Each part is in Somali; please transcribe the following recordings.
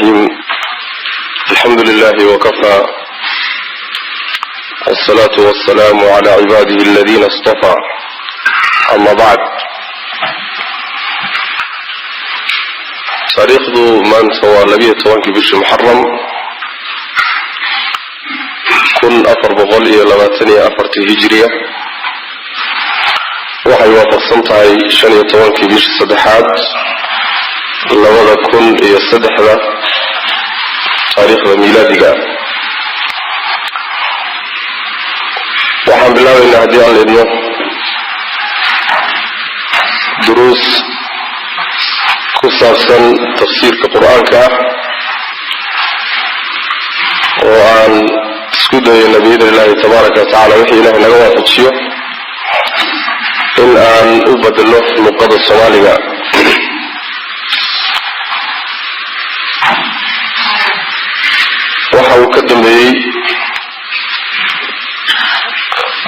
الرحيم الحمد لله وكفى والصلاة والسلام على عباده الذين اصطفى أما بعد تاريخ من سوى لبيه توانكي بش محرم كن أفر بغلية لغاتني أفرتي هجرية waxay waafaqsan tahay 15 bishii saddexaad 2003 taariikhda miilaadiga waxaan bilaabaynaa haddii aan leedno duruus ku saabsan tafsiirka qur-aanka oo aan isku dayayna biidni illaahi tabaaraka watacaala wixii ilaahay naga waafajiyo in aan u badalo luqada Soomaaliga waxa uu ka dambeeyay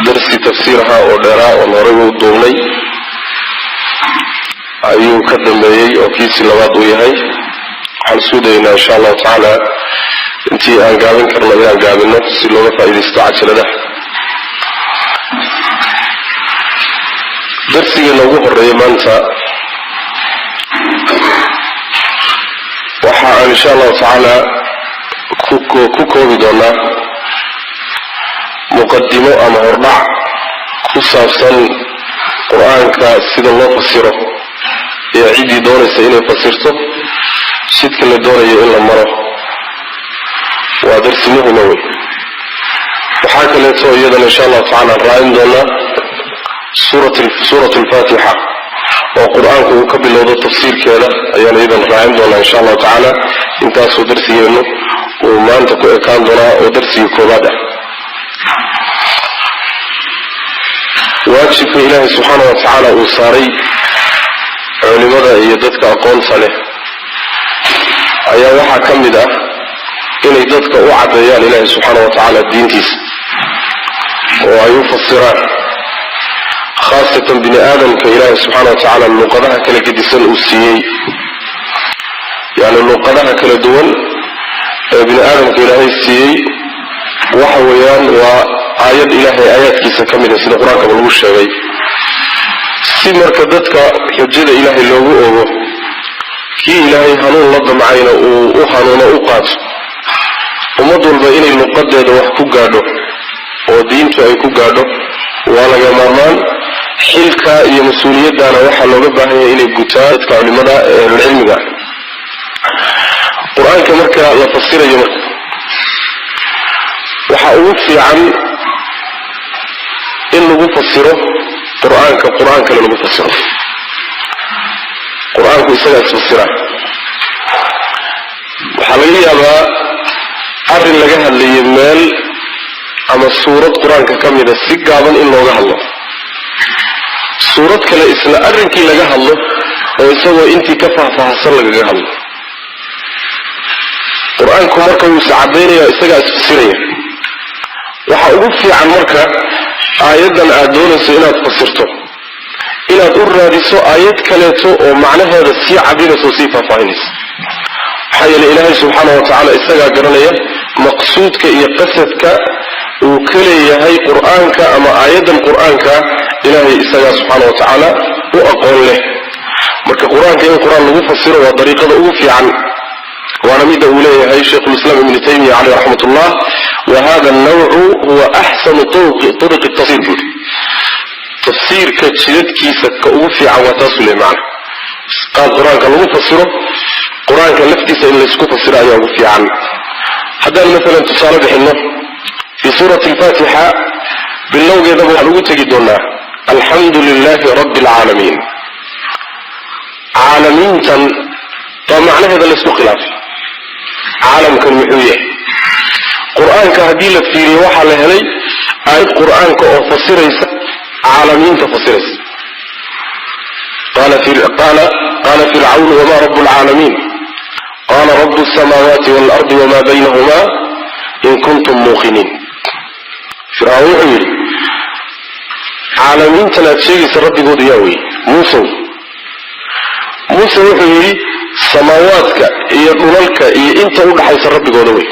darsi tafsiirha oo dheeraa oo hore u duubnay ayuu ka dambeeyay oo kiisi labaad uu yahay waxaan isku daynaa insha Allah taala intii aan gaabin karno inaan gaabino si looga faa'iideysto cajalada درسينا ugu horeeyay maanta waxa insha Allah taala ku koobi doonaa muqaddimo ama hordhac ku saabsan quraanka sida loo fasiro ee cidii doonaysa inay fasirto sidka la doonayo in la maro waa darsi muhiim ah waxa kale oo iyadana insha Allah taala raacin doonaa سورة الفاتحة وقرآن كبير لو تفسير كذا يعني إذا راعين دونا إن شاء الله تعالى انت سو درسي إنه وما أنت كان دونا ودرسي كوبادا واجب إله سبحانه وتعالى وصاري لماذا يدتك أقول صالح أيها وحا كمدا إن يدتك أعد يعني إله سبحانه وتعالى الدين تيس ويفسران خاصة بني آدم كإله سبحانه وتعالى اللقضاء كلا قدسان أسيي يعني اللقضاء كلا دول بني آدم كإله أسيي وحويان وآيات إلهي آيات كيسا كاملة سيدة قرآن كبالغو الشيغي سيمر كدتك حجد إلهي اللوغو أوغو كي إلهي هنون لضى معينا وحنون أوقات ومدول بإني اللقضاء وحكو قادو ودينتو أيكو قادو ولا مرمان xilka iyo mas'uuliyadana waxa looga baahan yahay inay gutaan dadka culimada cilmiga quraanka marka la fasirayo waxa ugu fiican in lagu fasiro quraanka lagu fasiro quraanku isaga fasira waxa laga yaabaa arrin laga hadlayo meel ama suurad quraanka kamida si gaaban in looga hadlo suurad kale isla arrinkii laga hadlo oo isagoo intii ka faahfaahsan laga hadlo quraanku marka uu sacadeeyo isaga isfasiraya waxa ugu fiican marka aayadan aad doonayso inaad fasirto inaad u raadiso aayad kaleeto oo macnaheeda si cabirayso si faahfaahinayso xayla ilaahay subhanahu wa ta'ala isaga garanaya maqsuudka iyo qasadka uu kaleeyahay quraanka ama aayadan quraanka إلهي إساق سبحانه وتعالى وأقول له مركا قرآن كأي قرآن لغو فسره وطريقة أوفي عن وانا ميدا أوليه هاي شيخ الإسلام ابن تيمية عليه رحمة الله وهذا النوع هو أحسن طرق التفسير تفسير كتشيرت كيسك كأوفي عن وتصل معنا قال قرآن كاللغو فسره قرآن كاللفتي سإن لسكو فسره أي أوفي عن حتى مثلا تصالح إنه في سورة الفاتحة باللوغ يدبو حلوغو تجدونا الحمد لله رب العالمين عالمين تن طبعا معنى هذا الاسم خلافي عالم كان محوية قرآن كهديلة في رواحة لهلي آية قرآن كأفسريس عالمين تفسريس قال فرعون وما رب العالمين قال رب السماوات والأرض وما بينهما إن كنتم موقنين فرعون عمري عالمين تناتشيغي سردي قد ياوي موسى وحيري سماواتك يقوللك انت ودحيس ربي قولوي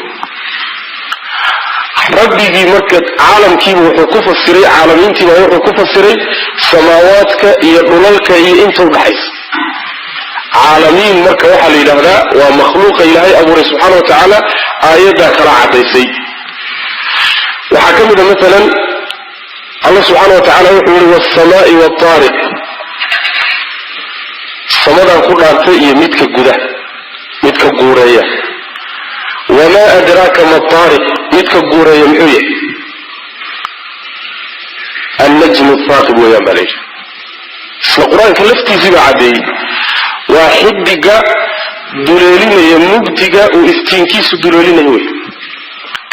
ربي مركز عالم كيبو وحكوف السري عالمين تيبو وحكوف السري سماواتك يقوللك انت ودحيس عالمين مركز وحل إلهنا ومخلوق إلهي أبوري سبحانه وتعالى آيادا كراعة ديسي وحكم مثلا الله سبحانه وتعالى يقول والسماء والطارق السماء كلها تأيي متك قده متك قورية وما أدراك ما الطارق متك قورية محوية النجم الثاقب ويا مليك القرآن كلفتي زبع عدي واحد دقا دلالين يمبتقا واستنكيس دلالين يوي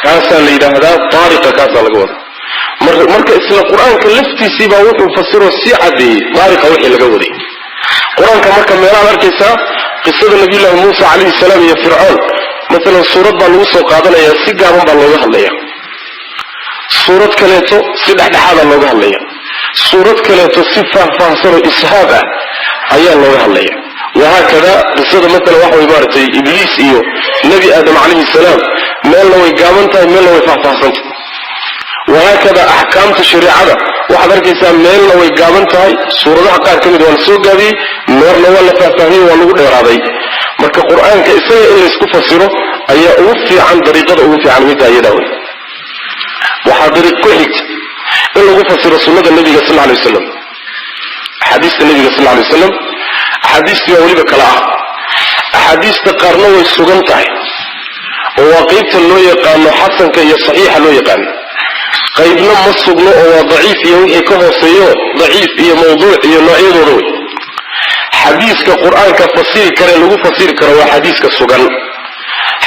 كاسا ليدا طارق كاسا لقوة مركا اسم القرآن كلفتي سيبا وحو فسروا السيعة دي طارق وحي لقوة دي القرآن كمركا ميران اركيسا قصة النبي الله موسى عليه السلام يا فرعون مثلا سورة بالوصة وقادنا يا سيقا من بالله هليا سورة كليتو سيدح دحالا الله هليا سورة كليتو صفة فاصلوا إسهابا أيها الله هليا وهكذا قصة مثلا وحو إبارتي إبليس إيو نبي آدم عليه السلام ميل لو إقامنتها ميل لو إفاقفاصنتها وهكذا أحكام الشريعة وحضر كيسا ميل لو إقامنتها سورة حقار كميد والسوق هذه ميل لو ولا فاهمين ونقول إرادي مركا قرآن كإساء إلا يسكو فسره أي أوفي عن طريقة أوفي عن مدى يدوي وحضر كحيت إلا أوفي رسول النبي صلى الله عليه وسلم حديث النبي صلى الله عليه وسلم حديث يولي بكلاء حديث تقارنه والسجنتاي وواقيت اللو يقان حسن كي صحيح اللو يقان قيبنا مصبنا وضعيف يوحي كهوسيو ضعيف يا موضوع يا نوعي ضروي حديث كقرآن كفصير كره لغو فصير كره وحديث كسجن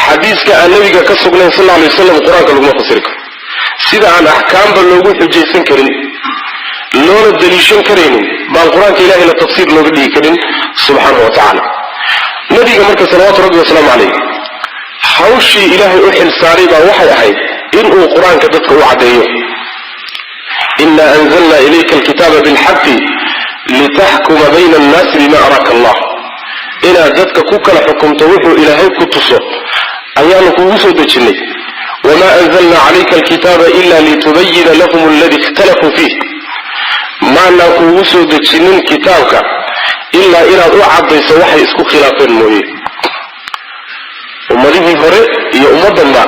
حديث كالنبي كسجن صلى الله عليه وسلم القرآن كلغو فصير كره سيدا عن أحكام باللغو حجيسن كرين لون الدليشن كرين بالقرآن كإلهي للتفسير لغو دي كرين سبحانه وتعالى نبي مركز صلوات ربي وسلام عليه حوشي إلهي أحل ساريبا وحي أحيد إنه القرآن كدتك وعديه إنا أنزلنا إليك الكتاب بالحق لتحكم بين الناس بما أراك الله إنا ذاتك كوكا لحكم توحوا إلهي كتسو أيانك وسو دجني وما أنزلنا عليك الكتاب إلا لتبين لهم الذي اختلفوا فيه ما أنك وسو دجنين كتابك إلا إنا أعضي سوحي اسكو خلافين موهي ومريبي فرق يا أمد الله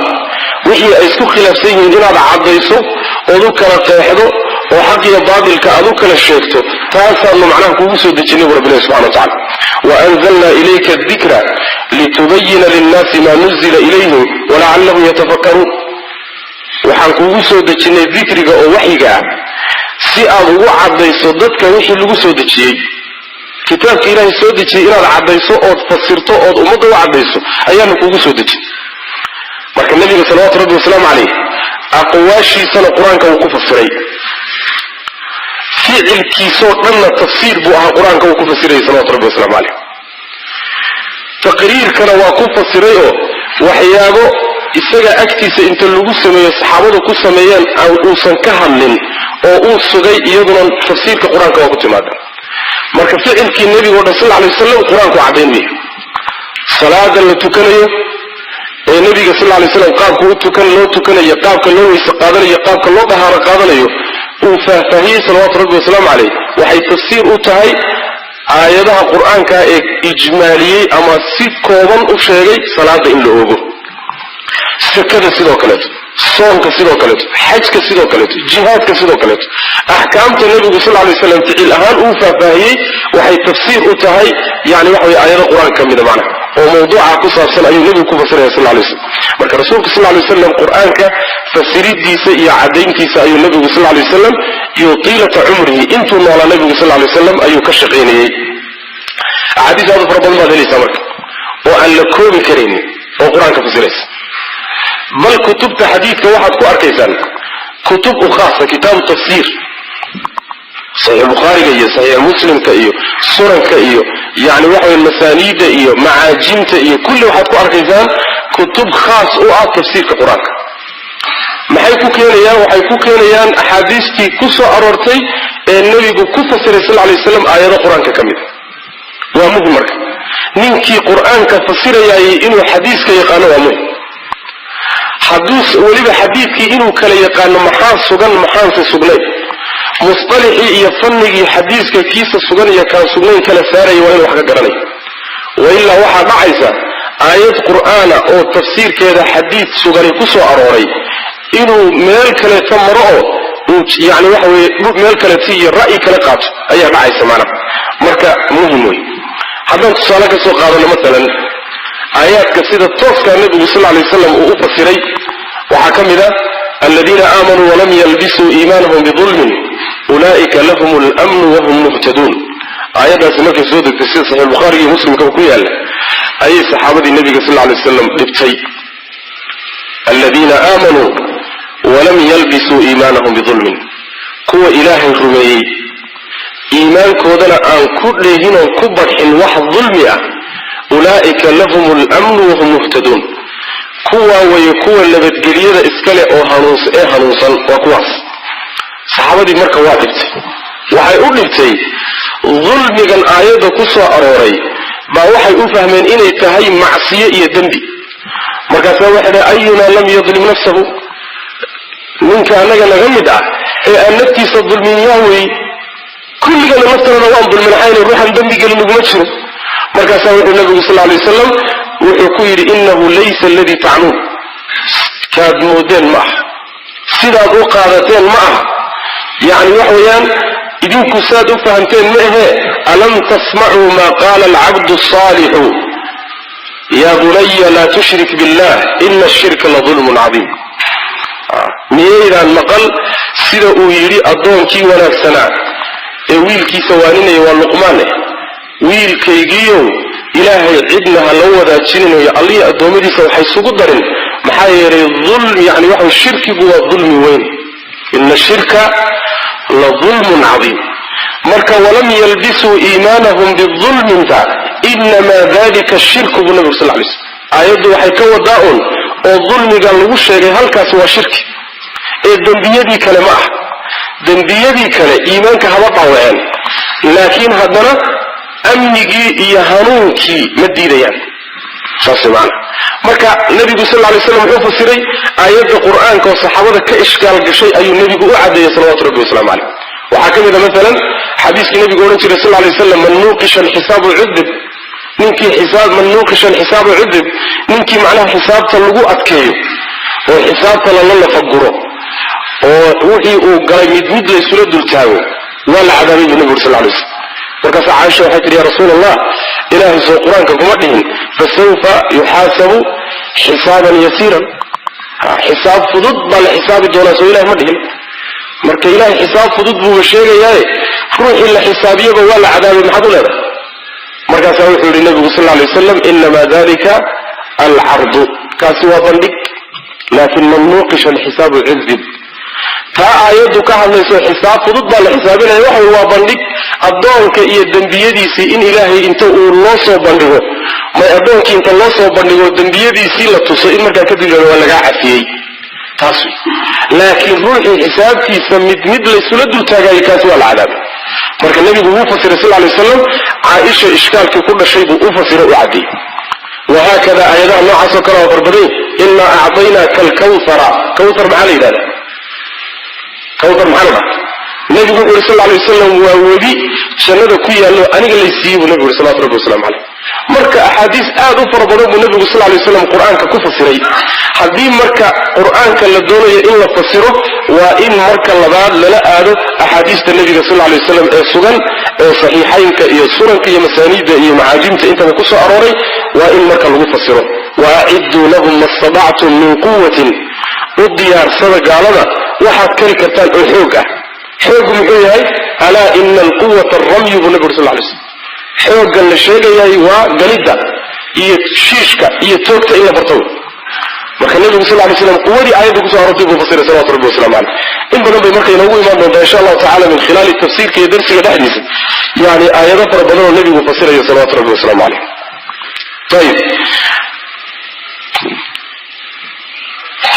وحي اسكو خلاف سيئين إنا بعضيسو وذوك لقيحدو وحقي باطل كأذوك للشيكتو تاسا أنه معناه كوسو دجنيه ربنا سبحانه وتعالى وأنزلنا إليك الذكرى لتبين للناس ما نزل إليهم ولعلهم يتفكرون وحان كوسو دجنيه ذكرك أو وحيك سيئا وعضيسو ضدك وحي لغسو دجنيه كتابك إلهي سو دجنيه إنا عضيسو أو تفسرتو أو أمضو وعضيسو أيام كوسو دجنيه marka nabiga sallallahu alayhi wasallam alayhi aqwashi sana quraanka uu ku fasiray ficilkiiso dhanna tafsiir buu ah quraanka uu ku fasiray sallallahu alayhi wasallam alayhi taqriirkana waa ku fasiray oo waxyaabo isaga agtiisa inta lagu sameeyo saxaabadu ku sameeyeen oo san ka hadlin oo uu sugay iyaduna tafsiirka quraanka waa ku timaada marka ficilkii nabiga sallallahu alayhi wasallam quraanku cadeeyay salaada la tukanayo النبي صلى الله عليه وسلم قال كنت كان لو تكن يقابك لو يستقادن يقابك لو ظهر قادنيو وفهي صلوات ربي وسلام عليه وحي تفسير أتهي آياتها القرآن كإجمالي أما سيد كوبان أشيري صلاة إن لأوبه سكة سيدو كالت صوم كسيدو كالت حج كسيدو كالت جهاد كسيدو كالت أحكام النبي صلى الله عليه وسلم تعيل أهان وفهي وحي تفسير أتهي يعني وحي آيات القرآن كمينة معنا وموضوع قصة سنة أي نبي كفسره صلى الله عليه وسلم مرك رسولك صلى الله عليه وسلم القرآن كفسريد ديسة يا عدين كيسة أي النبي صلى الله عليه وسلم يطيلة عمره انتم على النبي صلى الله عليه وسلم أي كشقيني حديث هذا فرض الله ذلك سمك وأن لكوب كريم القرآن كفسره بل كتبت حديث كواحد كأركيسان كتب خاصة كتاب التفسير صحيح البخاري كأيه صحيح مسلم كأيه سورة كأيه يعني وحي المسانيد إيه معاجم إيه كل واحد كأركيسان كتب خاص أو تفسير كقرآن ما حيكون كيانيان وحيكون كيانيان أحاديثتي كسو أرورتي النبي كفسر صلى الله عليه وسلم آيات القرآن ككمية ومهم مركب ninkii qur'aanka fasirayay inuu xadiiska yaqaano waa muhim hadduu weliba xadiidkii inuu kala yaqaano maxaa sugan maxaanse sugnayn musطalixii iyo fannigii xadiiska kiisa sugan iyo kaan sugnayn kala saaraya waa inuu wax ka garanayo wailaa waxaa dhacaysa aayad qur'aana oo tafsiirkeeda xadiid sugani ku soo arooray inuu meel kaleeto maro oo yani waxa weye meel kaleeto iyo ra'yi kala qaato ayaa dhacaysa macnaha marka muhim wey haddaan tusaale ka soo qaadano masalan aayaadka sida tooskaa nebigu sal alay wasalam uu u fasiray waxaa ka mid a aladiina aamanuu walam yalbisuu iimaanahum bidulmin ulaa'ika lahum almnu wahum muhtaduun aayaddaasi markay soo degtay sida saxiix bukhaari iyo muslimkaba ku yaalla ayay saxaabadii nebiga sal alay wasalam dhibtay aladiina aamanuu walam yalbisuu iimaanahum bidulmin kuwa ilaahay rumeeyey iimaankoodana aan ku dheehin oon ku badxin wax dulmi ah ulaa'ika lahum almnu wahum muhtaduun kuwaa waye kuwa nabadgelyada iskale oo hanuunsan waa kuwaas saxaabadii marka waa dhibtay waxay u dhibtay dulmigan aayadda ku soo arooray baa waxay u fahmeen inay tahay macsiyo iyo dembi markaasaa waxay dhahay ayunaa lam yadlim nafsahu ninka annaga naga mid ah ee aan naftiisa dulmin yaa wey kulligana naftanada waan dulminaxayno ruuxan dembi gelin naguma jiro markaasaa wuxuu nabigu sal alay wasalam wuxuu ku yidhi inahu laysa aladii tacnuun kaad moodeen ma aha sidaad u qaadateen ma aha yani wax weeyaan idinku saad u fahamteen ma ahee alam tasmacuu maa qaala alcabdu asaalixu yaa bunaya laa tushrik billah ina ashirka ladulmun cadiim miyaydaan maqal sida uu yidhi addoonkii wanaagsanaa ee wiilkiisa waaninaya waa luqmaaneh wiilkaygiiyow ilaahay cidna ha la wadaajininayo allihii addoommadiisa waxay isugu darin maxaa yeelay yani waxa shirkigu waa dulmi weyn ina ashirka la dulmun cadiim marka walam yalbisuu iimaanahum bidulminta inamaa dalika shirku buu nabigu sal lay slm aayaddu waxay ka wadaa un oo dulmiga lagu sheegay halkaasi waa shirki ee dembiyadii kale ma ah dembiyadii kale iimaanka haba dhaawaceen laakiin haddana amnigii iyo hanuunkii ma diidayaan saas maana marka nabigu sal lay slam wuxuu fasiray aayadda qur'aanka oo saxaabada ka ishkaal gashay ayuu nebigu u cadeeyey salawatu rabbi wasalaamu caleyh waxaa ka mid a maalan xadiiskii nebigu odhan jiray sal lay wasalam man nuuqisha alxisaabu cudib man nuuqisha alxisaabu cudib ninkii macnaha xisaabta lagu adkeeyo oo xisaabta lala lafaguro oo wixii uu galay mid laysula dultaago waa la cadaabay buu nebigu sal lay wasalam markaasaa caaisha waxay tihi ya rasuul allah ilaahay soo qur-aanka kuma dhihin fasawfa yuxaasabu xisaaban yasiiran xisaab fudud baa la xisaabi doonaa soo ilahay ma dhihin marka ilahay xisaab fudud buuba sheegayaaye ruuxii la xisaabiyaba waa la cadaabay maxaad u leedahay markaasaa wuxuu yihi nabigu sal lay wasalam inamaa dalika alcardu kaasi waa bandhig laakin man nuuqisha alxisaabu cudib taa aayaddu ka hadlayso xisaab fudud baa la xisaabinaya waxa waa bandhig addoonka iyo dembiyadiisii in ilaahay inta uu loo soo bandhigo may addoonkii inta loo soo bandhigo dembiyadiisii la tuso in markaa kadib waa lagaa cafiyey taas laakiin ruuxii xisaabtiisa mid laysula dultaagayo kaasi waa la cadaabay marka nebigu wuu fasiray sal lay wasalam caaisha ishkaalkii ku dhashay buu u fasira u caddeeyey wahaakada aayadaha noocaasoo kale waa farbaday inaa acdaynaka alkawthara kawthar maxaa la yidhahda kawthar maxaa la dhaha nebigu wuxu yuri sal lay wasalam waa webi jannada ku yaallo aniga laysiiyey buu nebigu yuri salawatu rabbi wasalamu caleyh marka axaadiis aad u fara badan buu nebigu sal lay wasalam qur-aanka ku fasiray haddii marka qur-aanka la doonayo in la fasiro waa in marka labaad lala aado axaadiista nebiga sal lay wasalam ee sugan ee saxiixaynka iyo sunanka iyo masaaniidda iyo macaajimta intaba ku soo arooray waa in marka lagu fasiro waacidduu lahum ma statactum min quwatin u diyaarsada gaalada waxaad kari kartaan oo xoog ah xoogu muxuu yahay alaa ina alquwata alramyu buu nabi uri sal lay slam xooggan la sheegayahay waa galidda iyo shiishka iyo toogta in la barto marka nebigu sal lay slam quwadii aayadda kusoo arortay buu fasiray salawatu rabbi wasalamu caleyh in badan bay marka inoogu imaan doontaa insha allahu tacala min khilaali tafsiirka iyo darsiga dhexdiisa yani aayado fara badan oo nebigu fasirayo salawatu rabbi wasalaamu caleyh ayib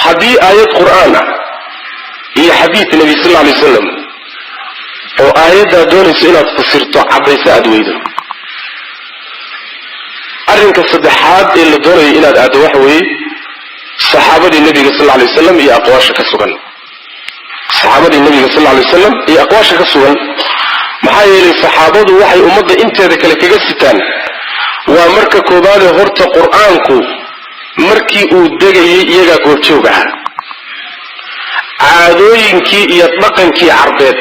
haddii aayad qur'aan ah iyo xadiid nebi sal lay wasalam oo aayaddaa doonayso inaad fasirto caddayso aada weydo arrinka saddexaad ee la doonayo inaad aado waxa weeye saxaabadii nabiga sallallahu alayhi wasallam iyo aqwaasha ka sugan saxaabadii nabiga sallallahu alayhi wasallam iyo aqwaasha ka sugan maxaa yeelay saxaabadu waxay ummadda inteeda kale kaga sitaan waa marka koobaad horta qur-aanku markii uu degayay iyagaa goobjoog ahaa caadooyinkii iyo dhaqankii carbeed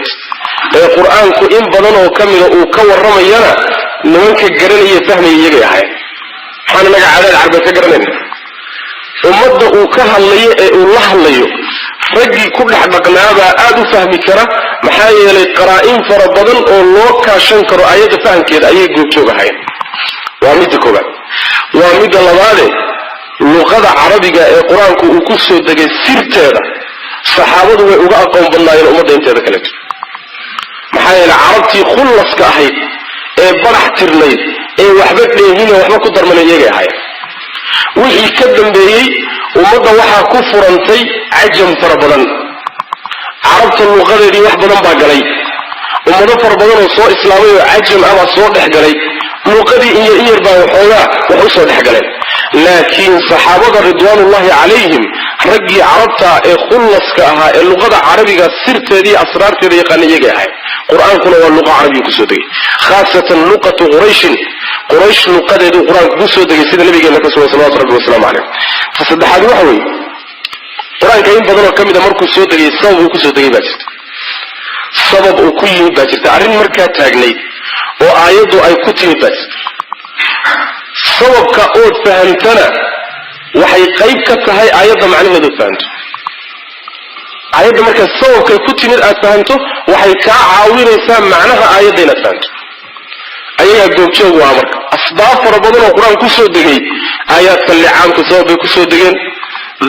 ee qur-aanku in badan oo ka mida uu ka warramayana nimanka garanaya fahmaya iyagay ahayn maxaan inaga caadaad carbeed ka garanayna ummadda uu ka hadlayo ee uu la hadlayo raggii ku dhex dhaqnaabaa aada u fahmi kara maxaa yeelay qaraa-in fara badan oo loo kaashan karo ayadda fahamkeeda ayay goobjoog ahayn waa midda koobaad waa midda labaade luqada carabiga ee qur-aanku uu ku soo degay sirteeda saxaabadu way uga aqoon badnaayeen ummadda inteeda kaleeto maxaa yeelay carabtii khullaska ahayd ee badax tirnayd ee waxba dheehine waxba ku darmanay iyagay ahayn wixii ka dambeeyey ummadda waxaa ku furantay cajam fara badan carabta luqadeedii wax badan baa galay ummado fara badan oo soo islaamay oo cajam abaa soo dhex galay luqadii in yar baa waxoogaa wax u soo dhex galeen laakiin saxaabada ridwaanullahi calayhim raggii carabta ee khullaska ahaa ee luqada carabiga sirteedii asraarteeda yaqaana iyagay ahayd qur-aankuna waa luqa carabiga kusoo degay khaasatan luqatu qurayshin quraysh luqadeedu qur-aanku kusoo degay sida nabigeena ka sugan salawatu rabbi wasalaamu calayh ta saddexaad waxa weeye qur-aanka in badan oo ka mid a markuu soo degay sabab uu kusoo degay baa jirta sabab uu ku yimid baa jirta arrin markaa taagnayd oo aayaddu ay ku timid baa jirta sababka ood fahamtana waxay qayb ka tahay aayadda macnaheeda ood fahamto aayadda markaa sababkay ku timid aad fahamto waxay kaa caawinaysaa macnaha aayadda inaad fahamto ayagaa goobjoog waa marka asbaab fara badan oo qur-aan kusoo degay aayaadka licaanku sabab bay kusoo degeen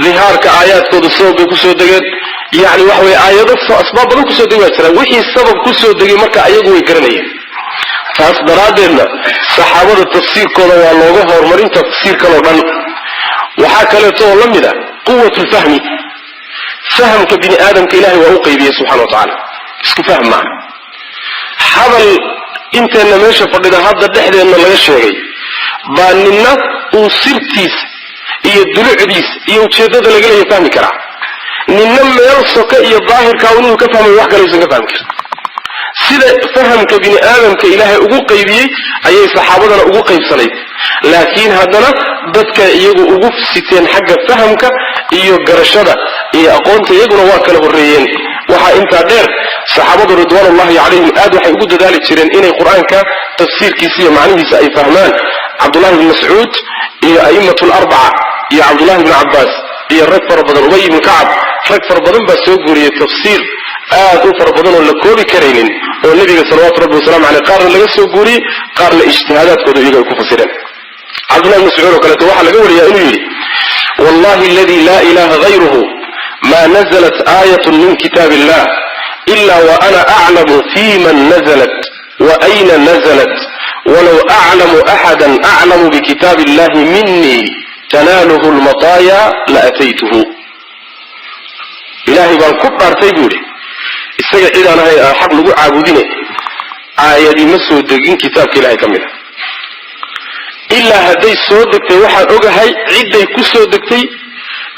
dihaarka aayaadkooda sabab bay kusoo degeen yani waxa weye aayado asbaab badan kusoo degi waa jiraan wixii sabab kusoo degay marka ayagu way garanayeen taas daraaddeedna saxaabada tafsiirkooda waa looga horumarin tafsiir kaloo dhan waxaa kaleeto oo la mid a quwat lfahmi fahamka bini aadamka ilahay waa u qaybiyey subxana wa tacaala isku fahm maaha hadal inteenna meesha fadhida hadda dhexdeenna laga sheegay baa nina uu sirtiisa iyo dulucdiisa iyo ujeeddada laga leeya fahmi karaa nina meel soka iyo daahirkaa inuu ka fahmayo wax kale usan ka fahmi karin sida fahamka bini aadamka ilaahay ugu qaybiyey ayay saxaabadana ugu qaybsanayd laakiin haddana dadka iyagu ugu siteen xagga fahamka iyo garashada iyo aqoonta iyaguna waa kala horreeyeen waxaa intaa dheer saxaabadu ridwaanullahi calayhim aad waxay ugu dadaali jireen inay qur-aanka tafsiirkiisa iyo macnihiisa ay fahmaan cabdullahi bn mascuud iyo a'immatu larbaca iyo cabdullahi bni cabbaas iyo rag fara badan ubay ibni kacab rag fara badan baa soo guuriyey tafsiir aad u fara badan oo la koobi karaynin oo nebiga salawaatu rabbi wasalaamu caleyh qaarna laga soo guuriyey qaarna ijtihaadaadkooda iyaga ay ku fasireen cabdullahi bn mascuud oo kaleeto waxaa laga wariyaa inuu yidhi wallahi aladi laa ilaha hayruhu ma naزlat aayat min kitaab illah ila waana aclamu fi man naزlat waayna naزlat walow aclamu axada aclamu bikitaab illahi minii tanaaluhu lmataaya laataytuhu ilaahay baan ku dhaartay buu yidhi isaga cidaan ahay aan xaq lagu caabudine aayadii ma soo degin kitaabka ilahay ka mid a ilaa hadday soo degtay waxaan ogahay cidday ku soo degtay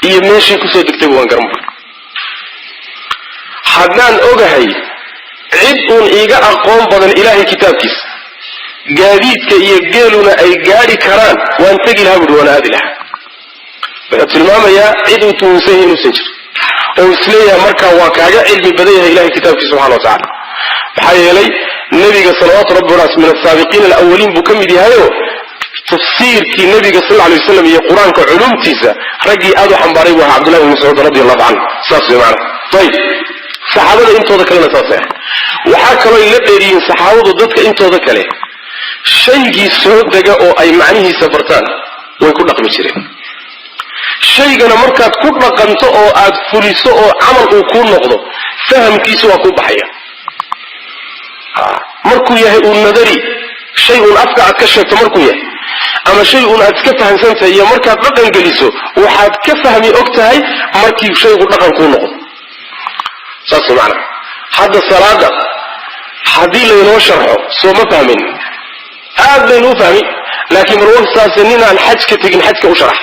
iyo meeshay kusoo degtayba waan garan bur haddaan ogahay cid uun iiga aqoon badan ilaahay kitaabkiisa gaadiidka iyo geeluna ay gaadhi karaan waan tegi lahaa buuhi waan aadi lahaa wuxuu tilmaamayaa cid uu tuhunsan yahay inuusan jir oo isleeyahay markaa waa kaaga cilmi badan yahay ilahay kitaabkiisa subxana wa tacala maxaa yeelay nebiga salawaatu rabbi walaas min asaabiqiina alawaliin buu ka mid yahayoo tafsiirkii nabiga sal alay wasalam iyo qur-aanka culumtiisa raggii aad u xambaaray buu ahaa cabdullahi bn mascuud radi allahu canhu saas way macana ayib saxaabada intooda kalena saas ah waxaa kaloo la dheeriyiin saxaabadu dadka intooda kale shaygii soo dega oo ay macnihiisa bartaan way ku dhaqmi jireen shaygana markaad ku dhaqanto oo aad fuliso oo camal uu kuu noqdo fahamkiisu waa ku baxaya markuu yahay uu nadari shay uun afka aad ka sheegto markuu yahay ama shay uun aad iska fahamsantahay iyo markaad dhaqan geliso waxaad ka fahmi og tahay markii shaygu dhaqan kuu noqdo saas macna hadda salaada haddii laynoo sharxo soo ma fahmin aad baynu u fahmi لكن من وقت ساسنين عن حج كتجن حج كأشرح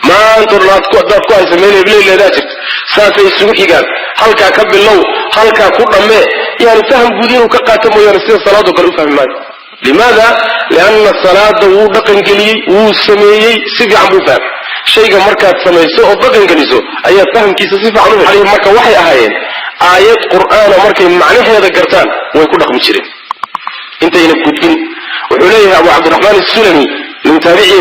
ما أنتم لا تقدروا زميلي بليل ذاتك ساسي السوحي قال هل كعب اللو هل ككل ما يعني فهم جودين وكقاتم ويرسل صلاة وقالوا فهم ماذا لماذا؟ لأن الصلاة ودقن جلي وسميي سبع مفهم شيء مركز سميسو أو دقن جليسو أي فهم كيس صفة عنه عليه مركز وحي أهين آيات قرآن مركز معناه هذا قرتان ويكون رقم شرين انت ينبكتين وعليه أبو عبد الرحمن السلمي المتابعي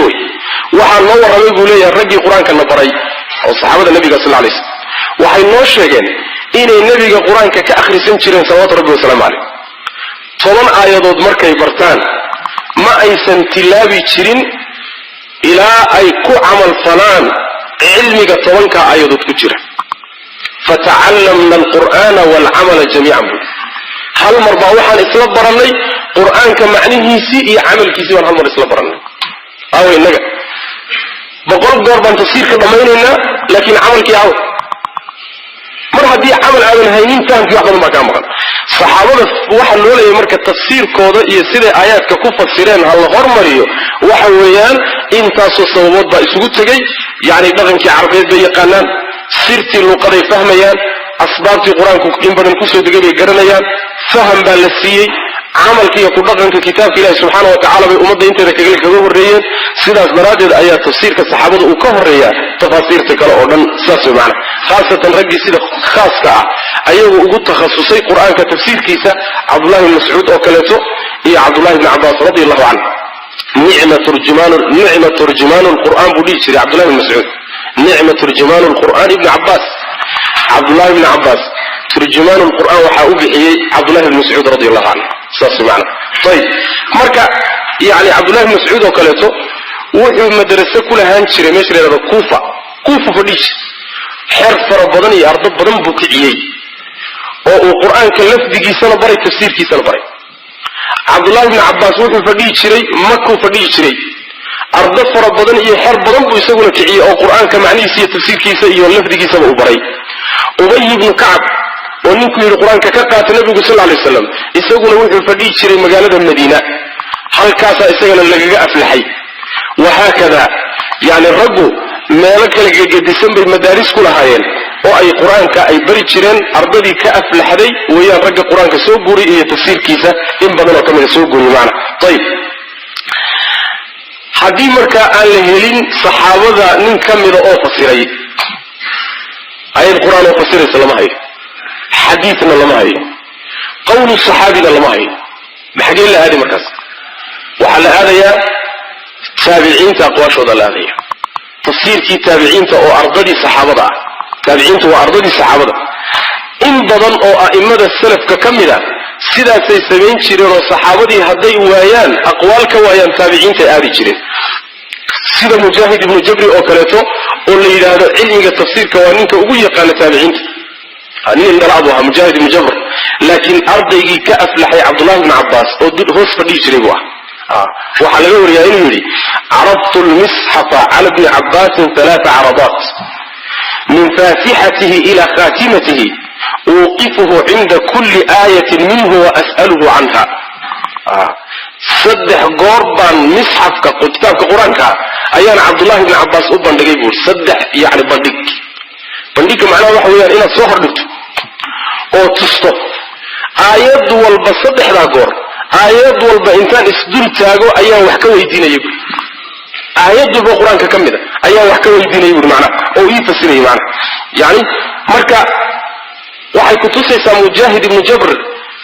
وحال نور ربي ليه الرجي قرآن كان نبري أو صحابة النبي صلى الله عليه وسلم وحال نوشيغين إن النبي قرآن كأخر سنشرين صلوات ربي وسلام عليه طبعا آيات مركز برتان ما أي سنتلابي شرين إلى أي كو عمل فلان علمك طبعا كآيات كجرة فتعلمنا القرآن والعمل جميعا هل مربعوحا إسلام برني قرآن كمعنيه سيئي عمل كيسي والهمر إسلام برني أو إنك بقول قربان تصير كضميننا لكن عمل كي عود مرة دي عمل عمل هينين فهم في واحد المكان مكان صحابة واحد الأولى يمرك التفسير كودا يصير آيات ككوفة سيرين هالغر مريو وحويان إنت صوصوات بأسقط تجي يعني دغن كي عربية بيقانان سيرتي اللقاء فهميان أسبابتي قرآن كوكين بدن كوسو دقيقة قرنيان فهم بالسيء عمل كي يقول لك كتاب الله سبحانه وتعالى بأمضي انت ذكرك كذوه الرئيان سيداس برادد آيات تفسير كالصحابة وكوه الرئيان تفاسير تكلا أولا ساسو معنا خاصة رجي سيدة خاصة أيه وقود تخصصي قرآن كتفسير كيسا عبد الله بن مسعود وكالته إيه عبد الله بن عباس رضي الله عنه نعمة ترجمان القرآن بوليش عبد الله بن مسعود نعمة ترجمان القرآن ابن عباس عبد الله بن عباس ترجمان القرآن وحاوبي عبد الله بن مسعود رضي الله عنه ساسي معنا طيب مركا يعني عبد الله بن مسعود وكالته وحي مدرسة كلها هانشري مشري هذا كوفة فديش حرف ربضاني أرض بدن بكعيي والقرآن كلف دقي سنة بري تفسير كي سنة بري عبد الله بن عباس وحي فديشري مكو فديشري أرض ربضاني حرف بدن بيسوون كعيي والقرآن كمعني سي تفسير كي سنة يولف دقي سنة بري أبي بن كعب ونكو القرآن كقات النبي صلى الله عليه وسلم يسوون وحي فديشري مقالة المدينة هل كاسا يسوون اللي أفلحي وهكذا يعني الرجل meelaka laga gedisan bay madaaris ku lahaayeen oo ay quraanka ay bari jireen ardadii ka aflaxday weeyaan ragga quraanka soo guuri iyo tafsiirkiisa in badan oo kamid soo guuri macna tayib hadii marka aan la helin saxaabada nin kamid oo fasiray ayay quraan oo fasiray salama hay xadiithna lama hay qawlu saxaabiga lama hay maxay la aadi markaas waxa la aadaya taabiciinta aqwaashooda la aadaya تفسير كي تابعين أو أرضي صحابة تابعين أو أرضي صحابة إن بدن أو أئمة السلف ككملة سيدا سيسمين شرير صحابة هدي ويان أقوال كويان تابعين تأبي شرير سيدا مجاهد بن جبر أو كلته واللي إذا هذا علمي التفسير كوانين كأقوية قال تابعين أني إن رعبها مجاهد بن جبر لكن أرضي كأفلح عبد الله بن عباس هو صديق شرير وحلقوا رياء عرضت المصحف على ابن عباس 3 عرضات من فاتحته إلى خاتمته أوقفه عند كل آية منه وأسأله عنها صدح قربا مصحف كتاب كقرآن أيان عبد الله بن عباس أبن دقيقول صدح يعني بنديك معناه وحويان إلى صهر لك أو تصطف آيات والبصدح لا قرب آيات والبا إنسان إسدول تاغو أيها وحكا ويدين يقول آيات والبا قرآن ككمدة أيها وحكا ويدين يقول معنا أو يفسره معنا يعني مركا وحي كتوسيسا مجاهد بن جبر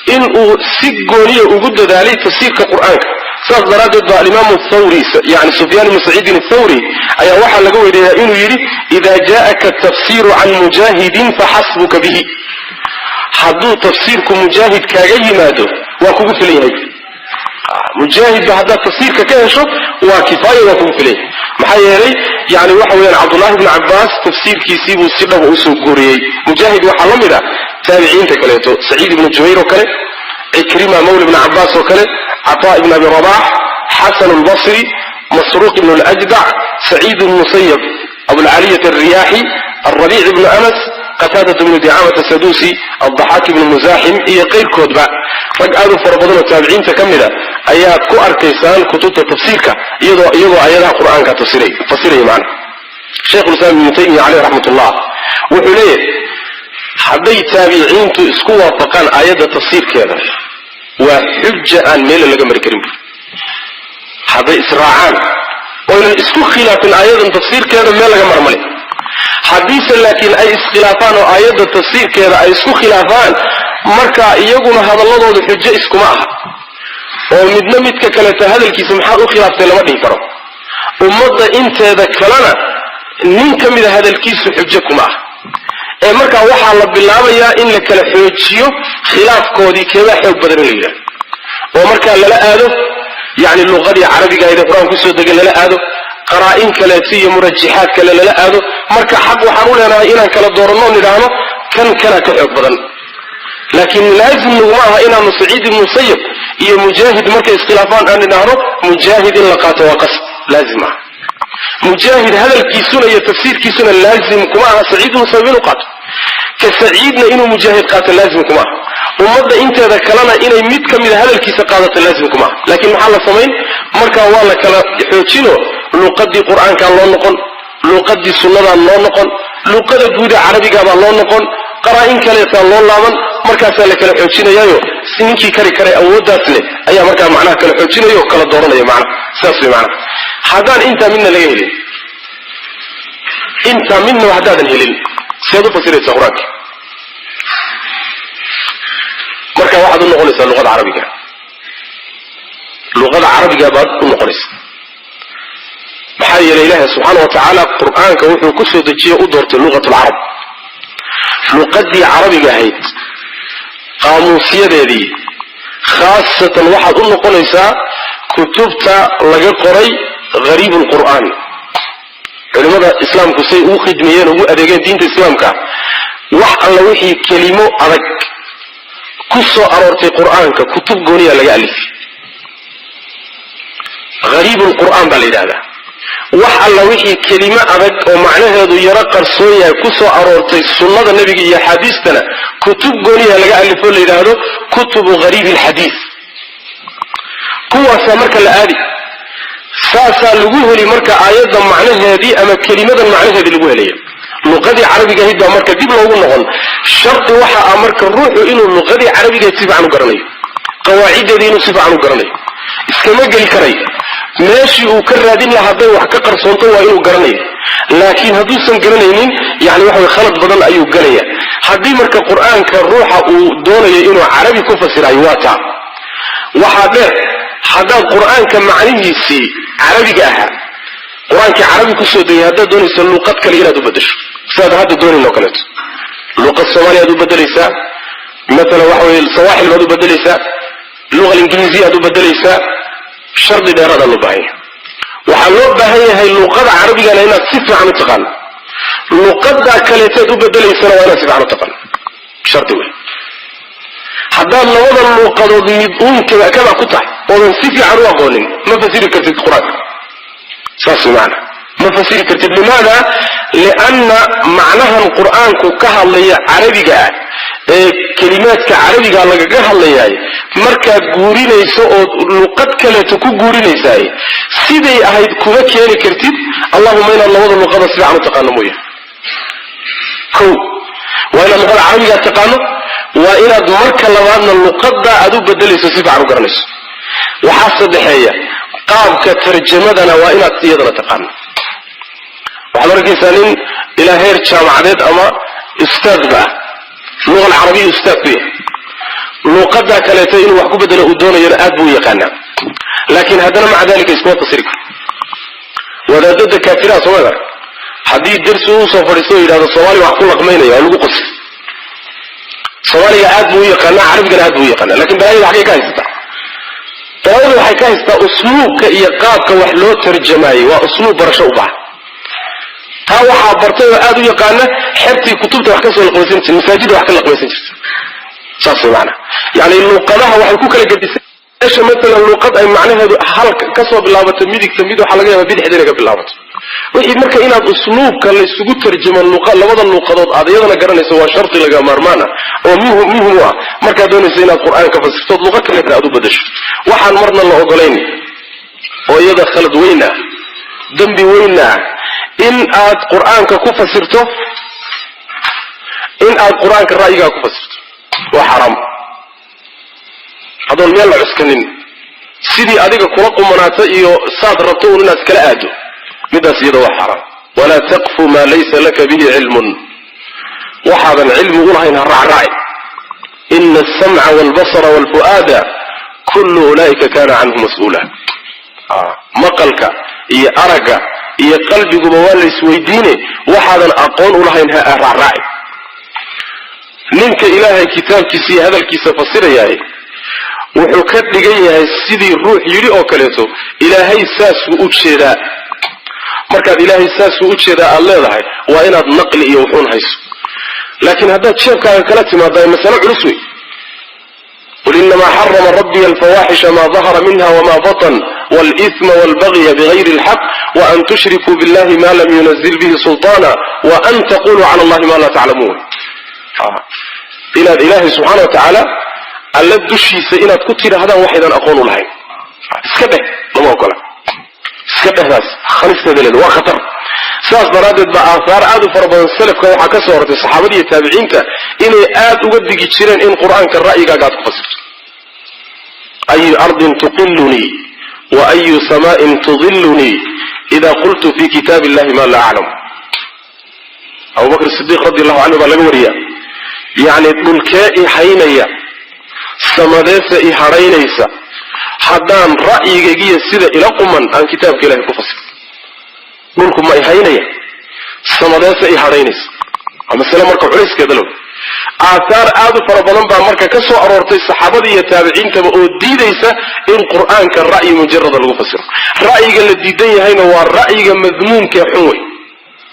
إنه سيقونية وقد ذلك تفسير كقرآن ساق درادة الإمام الثوري يعني سفيان بن سعيد الثوري أيها وحا لقوه إنه يري إذا جاءك التفسير عن مجاهد فحسبك به حدو تفسيركم مجاهد كاجي مادو وكوكو فليه مجاهد بهذا التفسير ككيشو وكفاية وكوكو فليه محيري يعني وحوين عبد الله بن عباس تفسير كيسيب السبب وأسو قوريي مجاهد وحلم إذا تابعين تكليتو سعيد بن جبير وكله عكرمة مولى بن عباس وكله عطاء بن أبي رباح حسن البصري مسروق بن الأجدع سعيد المسيب أبو العالية الرياحي الربيع بن أنس qataada ibn di'aamah as-sadusi ad-dhahak ibn muzahim iyo qeyrkoodba rag aad u fara badan oo taabiciinta kamida ayaa ku arkaysaan kutubta tafsiirka iyadoo ayadaha quraanka tafsiray macna sheekh al-islam ibn taymiyyah alayhi rahmatullah wuxuu leeyahay hadday taabiciintu isku waafaqaan ayada tafsiirkeeda waa xujja aan meel laga mari karin hadday israacaan oo isku khilaafin ayadan tafsiirkeeda meel laga marmale haddiise laakiin ay iskhilaafaan oo ayada tafsiirkeeda ay isku khilaafaan marka iyaguna hadalladooda xujo iskuma aha oo midna midka kale hadalkiisa maxaa u khilaaftay lama dhihi karo ummadda inteeda kalena nin ka mid a hadalkiisu xujo kuma aha ee markaa waxaa la bilaabayaa in la kala xoojiyo khilaafkoodii keebaa xoog badan in la yidhahdo oo markaa lala aado yani luqadii carabiga ayda qur-aan kusoo degay lala aado qaraa'in kaleeto iyo murajaxaad kale lala aado marka xaq waxaan u leenahay inaan kala dooranno nidhaahno kana ka xoog badan laakiin laazim naguma aha inaanu saciid ibn musayyib iyo mujaahid markay iskhilaafaan aan nidhaahno mujaahid in la qaato waa qasb laazim ah mujaahid hadalkiisuna iyo tafsiirkiisuna laazim kuma aha saciid ibn musayyib inuu qaato ka saciidna inuu mujaahid qaato laazim kuma aha ummadda inteeda kalena inay mid ka mid a hadalkiisa qaadato laazim kuma aha laakiin maxaa la samayn markaa waa la kala xoojino luqadii qur-aankaa loo noqon luqadii sunnadaa loo noqon luqada guuda carabigaabaa loo noqon qaraa'in kaleetaa loo laaban markaasaa la kala xoojinayaayo si ninkii kari karay awooddaas leh ayaa markaa macnaha kala xoojinaya oo kala dooranaya macnaha saas way macnaha haddaan intaa midna laga helin intaa midnaba haddaadan helin seed u fasiraysaa qur-aanka marka waxaad u noqonaysaa luqada carabiga baad u noqonaysaa maxaa yeelay ilaahay subxaana wa tacaala qur-aanka wuxuu ku soo dejiye u doortay luqatulcarab luqadii carabiga ahayd qaamuusyadeedii khaasatan waxaad u noqonaysaa kutubta laga qoray gariib lqur'aan culimada islaamku say ugu khidmeeyeen ugu adeegeen diinta islaamka wax alla wixii kelimo adag ku soo aroortay qur'aanka kutub gooniya laga alifay gariib lqur'aan baa la yidhahdaa wax alla wixii kelimo adag oo macnaheedu yaro qarsoon yahay ku soo aroortay sunnada nebiga iyo axaadiistana kutub gooniya laga alifo la yidhaahdo kutubu gariibi alxadiis kuwaasaa marka la aadi saasaa lagu heli marka aayadda macnaheedii ama kelimadan macnaheedii lagu helaya luqadii carabiga ahayd baa marka dib loogu noqon shardi waxa ah marka ruuxu inuu luqadii carabigahayd si fiican u garanayo qawaaciddeedii inuu si fiican u garanayo iskama geli karayo meeshii uu ka raadin lahaa hadday wax ka qarsoonto waa inuu garanayo laakiin hadduusan garanaynin yani waxa way khalad badan ayuu galaya haddii marka qur-aanka ruuxa uu doonayo inuu carabi ku fasirayo waa taa waxaa dheer haddaad qur-aanka macnihiisii carabiga ahaa qur-aankii carabi kusoo degay haddaad doonayso luqad kale inaad u bedesho sidaad hadda doonayn oo kaleeto luqad soomaaliya aad u bedelaysaa maalan waxa weye sawaaxil baad u bedelaysaa luqa ingiliisiya aad u bedelaysaa shardi dheeraadaan loo baahan yahay waxaa loo baahan yahay luqada carabigana inaad si fiican u taqaano luqadaa kaleeteed u bedelaysana waa inaad si fiican u taqaano shardi wey haddaad labada luuqadood mid unkaba ku tahay oodan si fiican u aqoonin ma fasiri kartid qur-aanka saas maana ma fasiri kartid limaada lianna macnahan qur-aanku ka hadlaya carabiga ah ee kelimaadka carabiga lagaga hadlayaay markaad guurinayso ood luqad kaleeto ku guurinaysaay siday ahayd kuma keeni kartid allahuma inaad labada luqada si fiican u taqaano mooya waa inaad luqada carabiga taqaano waa inaad marka labaadna luqada aad u bedelayso si fiican u garanayso waxaa saddexeeya qaabka tarjamadana waa inaad iyadana taqaano waxaad arkaysaa nin ilaa heer jaamacadeed ama ustaadba ah luqa alcarabiya ustaad ku yahay luqadaa kaleeto inuu wax ku bedelo uu doonayona aad buu u yaqaanaa laakiin haddana maca dalika iskuma fasiri karo wadaadada kaafiraha soomada haddii darsi uu soo fadhiisto oo yidhahdo soomaaliya wax ku laqmaynaya waa lagu qosi soomaaliga aad buu u yaqaanaa carabigana aad buu u yaqaanaa lakin balaayada xaggay ka haysataa balaayada waxay ka haysataa usluubka iyo qaabka wax loo tarjamaayey waa usluub barasho u baxa taa waxaa bartay oo aad u yaqaana xertii kutubta wax ka soo laqmaysan jirta masaajidda wax ka laqmaysan jirta saas way macnaha yani luuqadaha waxay ku kala gedisan meesha maalan luuqad ay macnaheedu hal ka soo bilaabato midigta mid waxaa laga yaabaa bidixda inay ka bilaabato wixii marka inaad usluubka la isugu tarjimo labada luqadood aad iyadana garanayso waa sharti laga maarmaan ah oo muhim u ah markaad doonayso inaad qur'aanka fasirto luqad kale aad u bedesho waxaan marna la ogolayn oo iyada khalad weyn ah dambi weyn ah in aad qur'aanka ku fasirto ra'yiga ku fasirto waa xaraam haddii meel la cuskanin sidii adiga kula qumanaata iyo saad rabto inaad kala aado midaas iyada waa xaraam wala taqfu ma laysa laka bihi ilmun waxaadan cilmi u lahayn raaci inna as-sam'a wal basara wal fu'ada kullu ulaika kana anhu mas'ula maqalka iyo araga iyo qalbiguba waa la isweydiine waxaadan aqoon u lahayn raaci ninka ilaahay kitaabkiisa iyo hadalkiisa fasirayay wuxuu ka dhigan yahay sidii ruux yiri oo kaleeto ilaahay saas u jeedaa markaad ilaahay saas u jeedaa aad leedahay waa inaad naqli iyo wuxuun hayso laakiin haddaad jeebkaaga kala timaado mas'alo culus wey قل إنما حرم ربي الفواحش ما ظهر منها وما بطن والإثم والبغي بغير الحق وأن تشركوا بالله ما لم ينزل به سلطانا وأن تقولوا على الله ما لا تعلمون إلى الإله سبحانه وتعالى الذي الشيء إناد كتير هذا واحدا أقول لهم اسكبه لما أقول اسكبه ناس خلصنا دليل وخطر ساس برادت بآثار آدو فربان السلف كانوا حكا صورة الصحابة التابعين إني آد أقدق تشيرين إن قرآن كالرأي قاعد تفسر أي أرض تقلني وأي سماء تظلني إذا قلت في كتاب الله ما لا أعلم أبو بكر الصديق رضي الله عنه بلغ وريا يعني ملكائي حينيا سمديسي حرينيسا حدان رأي جيجي السيدة إلى قمان عن كتاب كله كفصل ملكم ما يحينيا سمديسي حرينيس أما السلام مركب عليس كذلك آثار آدو فربلان با مركا كسو أرورتي الصحابة التابعين تبقوا ديديسا إن قرآن كالرأي مجرد المفسر رأي الديدي هنا هو الرأي مذموم كحوي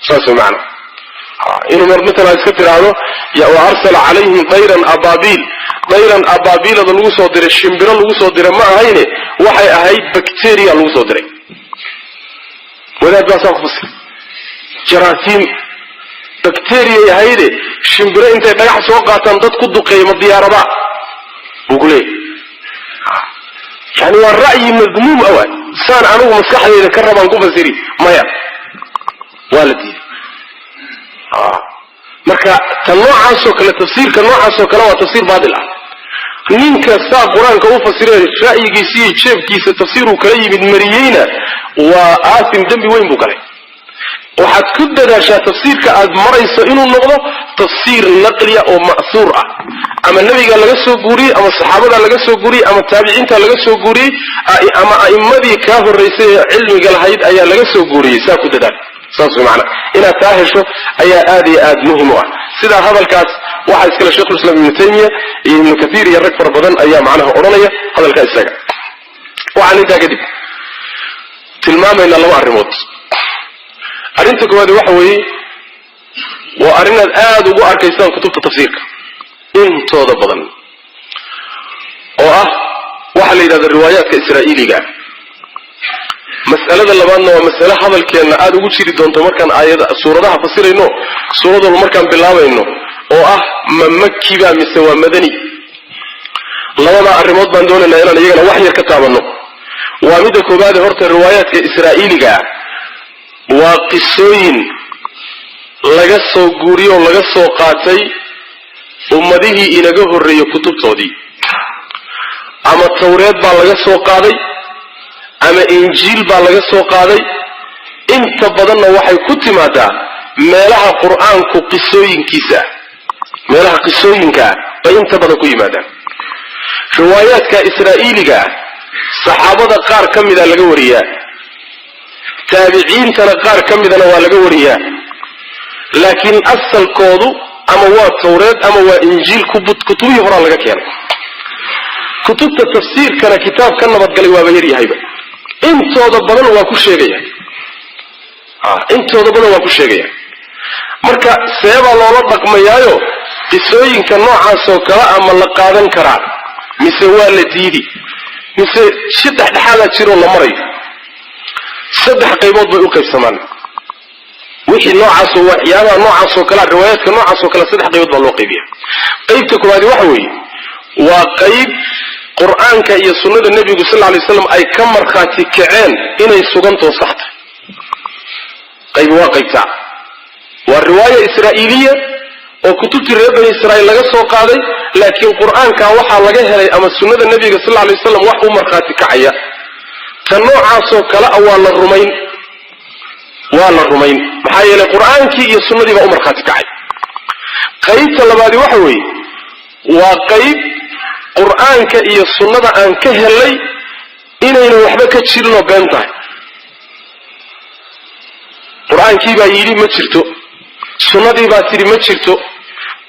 ساسو معنا إنه مثلا يسكتر عنه وأرسل عليهم طيرا أبابيل هذا لغو صدر الشمبرا لغو صدر ما هينه وحي أهيد بكتيريا لغو صدر وذات بأسان خفصر جراثيم بكتيريا هيده الشمبرا انت بيح سوقاتا تدقض قيمة ديارة بقى وقولي يعني والرأي مذموم أول سان عنه مسكحة إذا كرم عن قفة سيري مايا والدي marka tan noocaasoo kale tafsiirka noocaasoo kale waa tafsiir baadil ah ninka saa quraanka u fasiray ra'yigiisa iyo jeebkiisa tafsiir uu kala yimid mariyayna waa aasim dambi weyn buu galay waxaad ku dadaashaa tafsiirka aad marayso inuu noqdo tafsiir naqliya oo ma'suur ah ama nabiga laga soo guuriyay ama saxaabada laga soo guuriyay ama taabiciinta laga soo guuriyay ama a'immadii ka horeysay cilmiga lahayd ayaa laga soo guuriyay saa ku dadaal saas macna ina taahesho ayaa aad iyo aad muhiim u ah sida hadalkaas waxa iskala Sheekh Islam Ibn Taymiyyah iyo Ibn Kathir iyo rag far badan ayaa macnaha oranaya hadalka isaga waxaan inta kadib tilmaamayna laba arrimood arinta koowaad waxa weeye waa arinaad aad ugu arkaysaan kutubta tafsiirka intooda badan oo ah waxa la yiraahdo riwaayaadka Israa'iiliga مسألة لبعضنا ومسألة هذا الكلام عاد وجري دونتو مركان آيات سورة فصيلة سورة المركان بالله إنه مكي بقى مستوى مدني لما الرماد بندون إن إيران يجينا وحي الكتاب إنه وامدك بعد هرت الروايات إسرائيلية وقصين لجسوا جوري ولجسوا قاتي ومديه إلى جهر كتب صدي أما التوراة بالجسوا قاضي ama injiil baa laga soo qaaday inta badanna waxay ku timaadaa meelaha quraanku qisooyinkiisa meelaha qisooyinka bay inta badan ku yimaadaan riwaayaadka Israa'iiliga saxaabada qaar kamida laga wariyaa taabiciintana qaar kamidana waa laga wariyaa laakiin asalkoodu ama waa tawreed ama waa injiil kutubii hore laga keenay kutubta tafsiirkana kitaab ka nabad galay waa yar yahayba intooda badan waa ku sheegaya intooda badan waa ku sheegaya marka seeba loola dhaqmayaayo qisooyinka noocaas oo kala ama la qaadan karaa mise waa la diidi mise saddex dhaxala jiro la maray saddex qaybood bay u qaybsamaan wixii noocaas oo waxyaabaha noocaas oo kale riwaayaadka noocaas oo kale saddex qaybood baa loo qaybiya qaybta koowaad waxa weeye waa qayb qur'aanka iyo sunnada nebigu sallallahu alayhi wasallam ay ka markhaati kaceen inay sugantoo sax tahay qayb waa qaybta waa riwaaya israa'iiliya oo kutubtii reer bani israa'iil laga soo qaaday laakiin qur'aanka waxaa laga helay ama sunnada nebiga sallallahu alayhi wasallam wax u markhaati kacaya tan noocaas oo kale waa la rumayn maxaa yeelay qur'aankii iyo sunnadii baa u markhaati kacay qaybta labaadi waxa weeye waa qayb qur'aanka iyo sunnada aan ka helay inayna waxba ka jirinoo been tahay qur'aankii baa yidhi ma jirto sunnadii baa tidhi ma jirto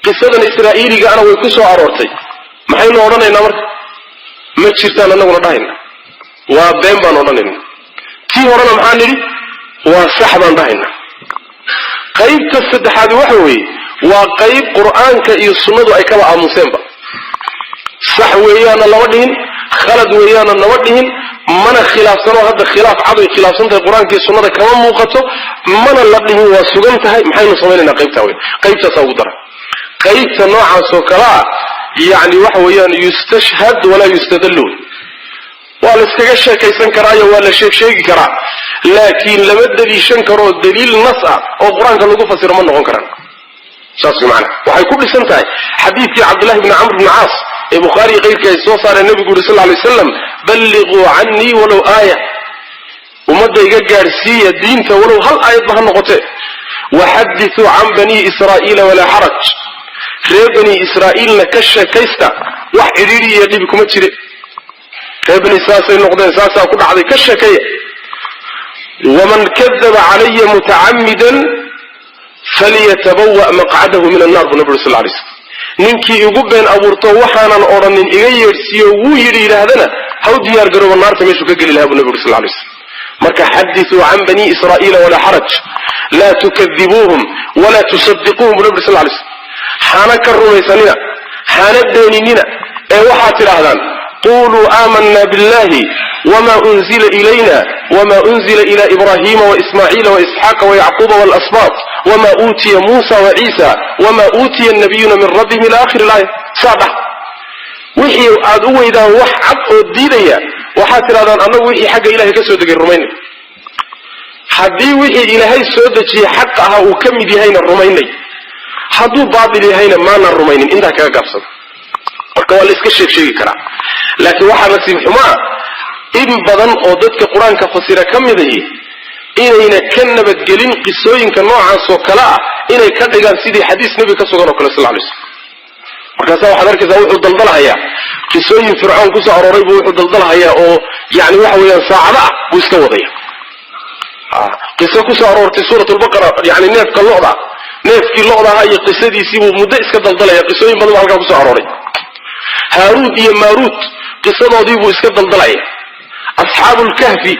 qisadan israa'iiliga ana way ku soo aroortay maxaynu odhanaynaa marka ma jirtaan annaguna dhahayna waa been baan odhanayna tii horena maxaan nidhi waa sax baan dhahayna qaybta saddexaadi waxa weeye waa qayb qur'aanka iyo sunnadu ay kala aamuseenba sax weeyaana lama dhihin khalad weeyaana lama dhihin mana khilaafsanoo hadda khilaaf cad ay khilaafsan tahay qur'aanka iyo sunnada kama muuqato mana la dhihin waa sugan tahay maxaynu samaynaynaa qaybtaa wey qaybtaasaa ugu daran qaybta noocaas oo kalea yacni waxa weeyaan yustashhad walaa yustadalluun waa la iskaga sheekaysan karaayo waa la sheegi karaa laakiin lama daliishan karoo daliil nas ah oo qur-aanka lagu fasiro ma noqon karaan saas macna waxay ku dhisan tahay xadiidkii cabdullahi bni camr bni caas ee bukhaari iyo keyrkii ay soo saareen nebigu yuri sal alay wasalam balliquu cannii walow aaya ummadda iga gaadhsiiya diinta walow hal aayadba ha noqotee waxadithuu can banii israa'iila walaa xaraj reer bani israa'iilna ka sheekaysta wax cidhiidhi iyo dhibi kuma jire reer bani saasay noqdeen saasaa ku dhacday ka sheekeeya waman kadaba calaya mutacammidan falyatabawa maqcadahu min annar buu nabi uri sal lay slam ninkii igu been abuurto waxaanan odhanin iga yeedhsiiyo wuu yidhi yidhaahdana haw diyaar garooba naarta meeshuu ka geli lahaa buu nabi uri sal lay slam marka xadithuu can bani israa'iila walaa xaraj laa tukadibuuhum walaa tusadiquuhum buu nabi uri sal lay slam hana ka rumaysanina hana beeninina ee waxaad tidhaahdaan quluu aamanna billahi wma unzila ilayna wma unzila ila ibrahima waismaaciila waisxaaqa wayacquuba walasbaat wma uutiya muusa waciisa wma uutiya nabiyuna min rabbihim ila akhiri laaya saa dhah wixii aad u weydaan wax cad oo diidaya waxaad tidhahdaan annagu wixii xagga ilahay ka soo degay rumaynay haddii wixii ilaahay soo dejiyey xaq ahaa uu ka mid yahayna rumaynay hadduu baatil yahayna maanaan rumaynin intaa kaga gaabsada marka waa la iska sheegi karaa laakiin waxaa nasiib xumaa in badan oo dadka qur-aanka fasira ka midahi inayna ka nabadgelin qisooyinka noocaas oo kale ah inay ka dhigaan sidii xadiis nebi ka sugan oo kale sal lay slam markaasaa waxaad arkaysaa wuxuu daldalhayaa qisooyin fircoon kusoo arooray buu wuxuu daldalhayaa oo yani waxa weeyaan saacada ah buu iska wadaya qiso kusoo aroortay suurat lbaqara yani neefka lo'da neefkii lo'da ahaa iyo qisadiisii buu muddo iska daldalaya qisooyin badan baa halkaa kusoo arooray haaruud iyo maaruud qisadoodii buu iska daldalaya asxaabulkahfi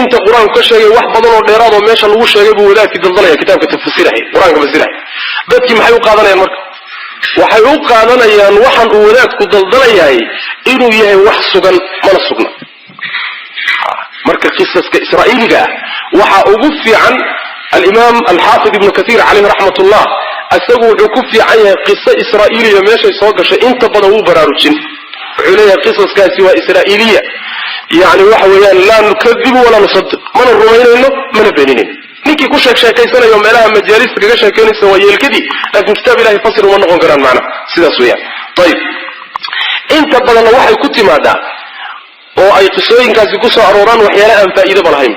inta qur-aanku ka sheegay wax badan oo dheeraad oo meesha lagu sheegay buu wadaadkii daldalaya kitaabka tafsirahay qur-aanka fasirahay dadkii maxay u qaadanayaan marka waxay u qaadanayaan waxaan uu wadaadku daldalayahay inuu yahay wax sugan mana sugna marka qisaska israa'iiliga ah waxaa ugu fiican alimaam alxaafid ibnu katiir caleyhi raxmatullah isagu wuxuu ku fiican yahay qiso israa'iiliya meeshay soo gashay inta badan wuu baraarujin wuxuu leeyahay qisaskaasi waa israa'iiliya yani waxa weeyaan laa nukadibu walaa nusadiq mana rumaynayno mana beeninayno ninkii ku sheekaysanayo meelaha majaalista kaga sheekaynaysa waa yeelkadii laakiin kitaab ilahay fasir uma noqon karaan macna sidaas weeyaan ayib inta badanna waxay ku timaadaa oo ay qisooyinkaasi ku soo arooraan waxyaala aan faa'iidaba lahayn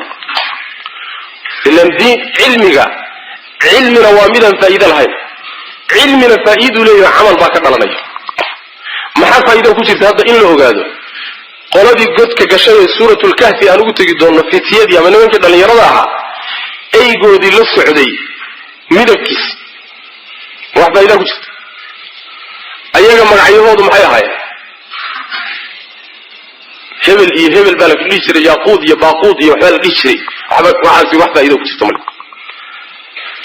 ilan diin cilmina waa midaan faa'iido lahayn cilmina faa'iiduu leeyahay camal baa ka dhalanaya maxaa faa'iida ku jirta hadda in la ogaado qoladii godka gashay ee suuratlkahfi aan ugu tegi doonno fitiyadii ama nimankii dhallinyarada ahaa eygoodii la socday midabkiisi wax faa'iida ku jirta ayaga magacyahoodu maxay ahaayeen hebel iyo hebel baa la dhihi jiray yaaquud iyo baaquud iyo waxbaa la dhihi jiray waxaasi wax faa'iida ku jirta marka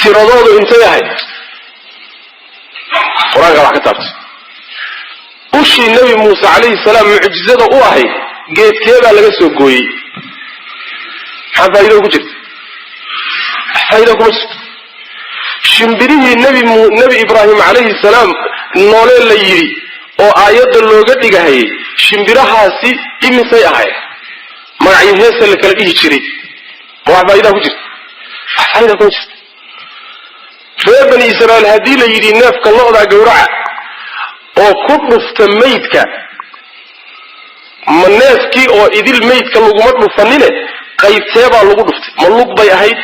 tiradoodu intay ahayd qur-aanka wax ka taabtay ushii nebi muuse calayhi salaam mucjizada u ahayd geedkeebaa laga soo gooyey maxaa faa'iida ku jirta faa'iida kuma jirto shimbirihii nebi ibraahim calayhi salaam noolee la yidhi oo aayadda looga dhigahayay shimbirahaasi imisay ahayd magacyo heesa la kala dhihi jiray ma wax faa'idaa ku jirta wax faa'idaa kuma jirta reer bani israa'iil haddii la yidhi neefka lo'daa gawraca oo ku dhufta maydka ma neefkii oo idil maydka laguma dhufanine qaybtee baa lagu dhuftay ma lug bay ahayd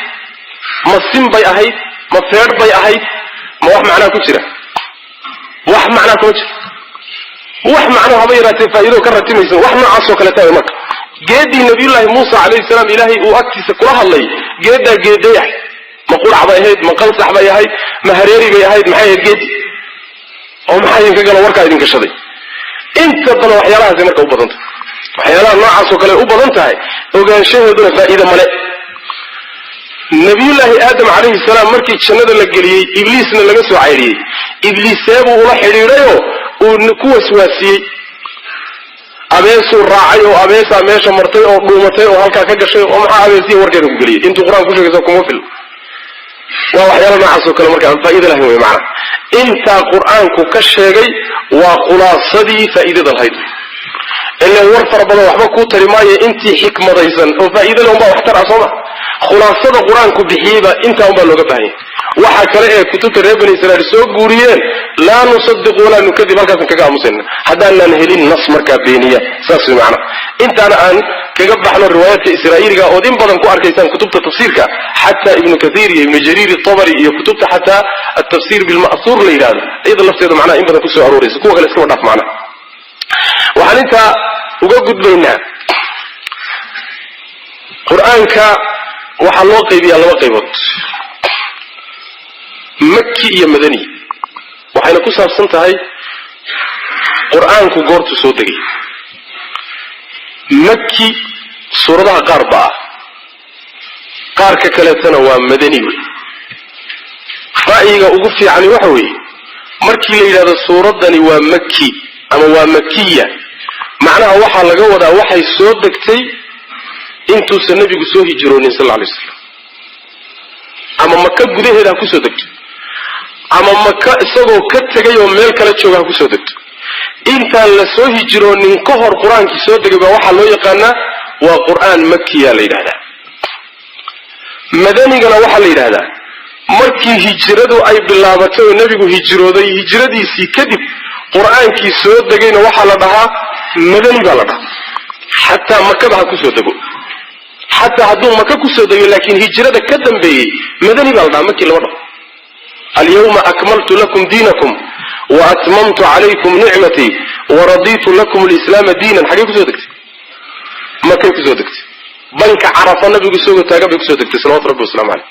ma sin bay ahayd ma feedh bay ahayd ma wax macnaa ku jira wax macnaa kuma jira wax macnaa haba yaraatee faa'iido ka ratimaysa wax noocaasoo kale tahay marka geedii nabiyullaahi muusa calayhi salaam ilaahay uu agtiisa kula hadlay geeddaa geeday ahayd ma qurac bay ahayd ma qansax bay ahayd ma hareeri bay ahayd maxay ahayd geedi oo maxaa idinka galo warkaa idin gashaday inta badan waxyaalahaasay marka u badan tahay waxyaalaha noocaasoo kale u badan tahay ogaanshaheeduna faa'iida male nabiyullaahi aadam calayhi salaam markii jannada la geliyey ibliisna laga soo caydhiyey ibliiseebuu ula xidhiidhayoo uu ku waswaasiyey abeesuu raacay oo abeesaa meesha martay oo dhuumatay oo halkaa ka gashay oo maxaa abeesiya warkeeda ku geliyey intuu qur-aan ku sheegaysa kuma fil waa waxyaala noocaasoo kale marka aan faa'iida lahayn wey macana intaa qur-aanku ka sheegay waa khulaasadii faa'iidada lahayd ilaan war fara badan waxba kuu tari maayo intii xikmadaysan oo faa'iidada unbaa wax tar ah sooma khulaasada qur-aanku bixiyeyba intaa unbaa looga baahanya waxa kale ee kutubta reer bani israa'iil soo guuriyeen laa nusadiq walaa nukadib halkaasan kaga aamusayna haddaanaan helin nas markaa beeniya saas way macana intaana aan kaga baxno riwaayaadka israa'iiliga ood in badan ku arkaysaan kutubta tafsiirka xataa ibnu kathiir iyo ibnu jariir itabari iyo kutubta xataa atafsiir bilma'suur la yidhahdo iyada lafteeda macnaha in badan kusoo arooraysa kuwa kale iskaba dhaaf macnaha waxaan intaa uga gudbaynaa qur-aanka waxaa loo qaybiyaa laba qaybood maki iyo madani waxayna ku saabsan tahay qur-aanku goortu soo degay maki suuradaha qaar ba ah qaarka kaleetana waa madani wey ra'yiga ugu fiicani waxa weeye markii la yidhahdo suuraddani waa maki ama waa makiya macnaha waxaa laga wadaa waxay soo degtay intuusan nebigu soo hijroonin sal alla alay wasalam ama maka gudaheeda ha kusoo degto ama maka isagoo ka tegay oo meel kala jooga ha kusoo degto intaan la soo hijroonin ka hor qur-aankii soo degay baa waxaa loo yaqaanaa waa qur-aan makiya la yidhahdaa madanigana waxaa la yidhahdaa markii hijradu ay bilaabatay oo nebigu hijrooday hijradiisii kadib qur-aankii soo degayna waxaa la dhahaa madani baa la dhahaa xataa makada ha kusoo dego xataa hadduu maka kusoo degay laakiin hijrada ka dambeeyey madani baa la dhahaa makii lama dhaho alyawma akmaltu lakum diinakum wa atmamtu calaykum nicmatii waraditu lakum alislaama diinan xaggay kusoo degtay makay kusoo degtay banka carafa nabigu isagoo taagan bay kusoo degtay salawatu rabbi wasalaamu caleyh